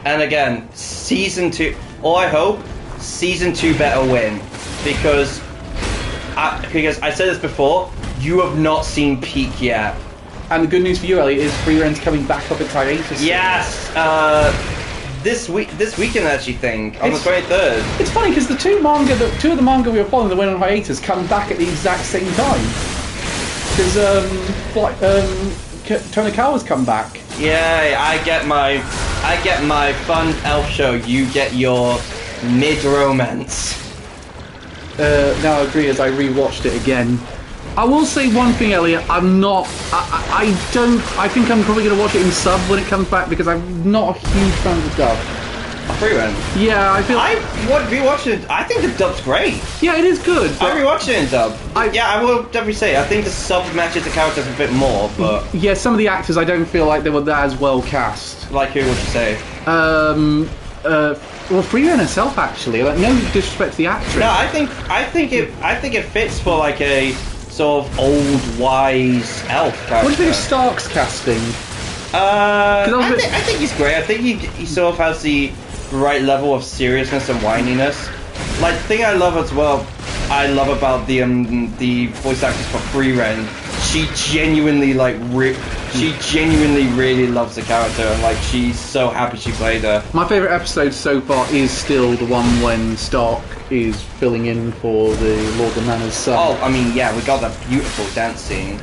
And again, season 2. All I hope, season 2 better win, because I said this before. You have not seen peak yet. And the good news for you, Elliot, is Free Ren's coming back up in hiatus. Yes. This weekend, I actually think on the 23rd. It's funny because two of the manga we were following that went on hiatus come back at the exact same time. Because Tonikawa's come back. Yeah, I get my fun elf show. You get your mid romance. Now I agree as I rewatched it again. I will say one thing, Elliot. I'm not. I think I'm probably going to watch it in sub when it comes back because I'm not a huge fan of the dub. Free Ren. Yeah, I feel. I would rewatch it. I think the dub's great. Yeah, it is good. I rewatched it in dub. I will definitely say. I think the sub matches the characters a bit more, but yeah, some of the actors I don't feel like they were as well cast. Like who would you say? Well, Free Ren herself actually. Like, no disrespect to the actress. No, I think it fits for like a sort of old wise elf character. What do you think of Stark's casting? I think he's great. I think he sort of has the right level of seriousness and whininess. Like, the thing I love as well, I love about the voice actress for Free Ren. She genuinely really loves the character, and like she's so happy she played her. My favourite episode so far is still the one when Stark is filling in for the Lord of Manners son. Oh, I mean, yeah, we got that beautiful dance scene.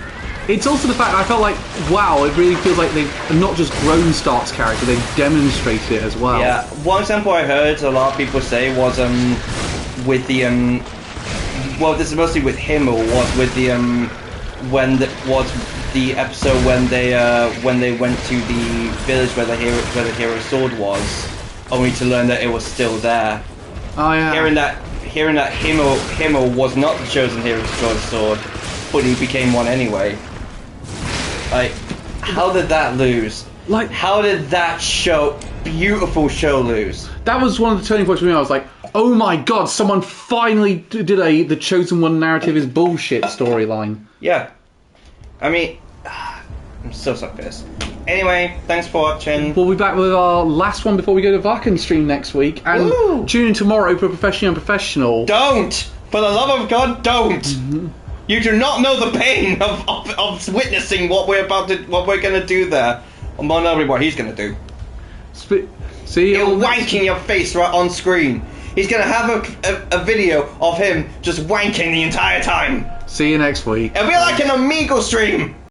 It's also the fact I felt like, wow, it really feels like they've not just grown Stark's character, they've demonstrated it as well. Yeah, one example I heard a lot of people say was with the well, this is mostly with him, or was with the the episode when they went to the village where the hero's sword was, only to learn that it was still there. Oh yeah. Hearing that Himmel was not the chosen hero's sword, but he became one anyway. Like, how did that lose? Like, how did that beautiful show lose? That was one of the turning points for me. I was like, oh my god, someone finally did the chosen one narrative is bullshit storyline. Yeah. I mean, I'm so pissed. Anyway, thanks for watching. We'll be back with our last one before we go to Vakken stream next week. And Woo! Tune in tomorrow for Professionally Unprofessional. Don't! For the love of God, don't! Mm-hmm. You do not know the pain of witnessing what we're gonna do there. Well, not what he's gonna do. See, he'll wank in your face right on screen. He's gonna have a video of him just wanking the entire time. See you next week. It'll be like an Amigo stream.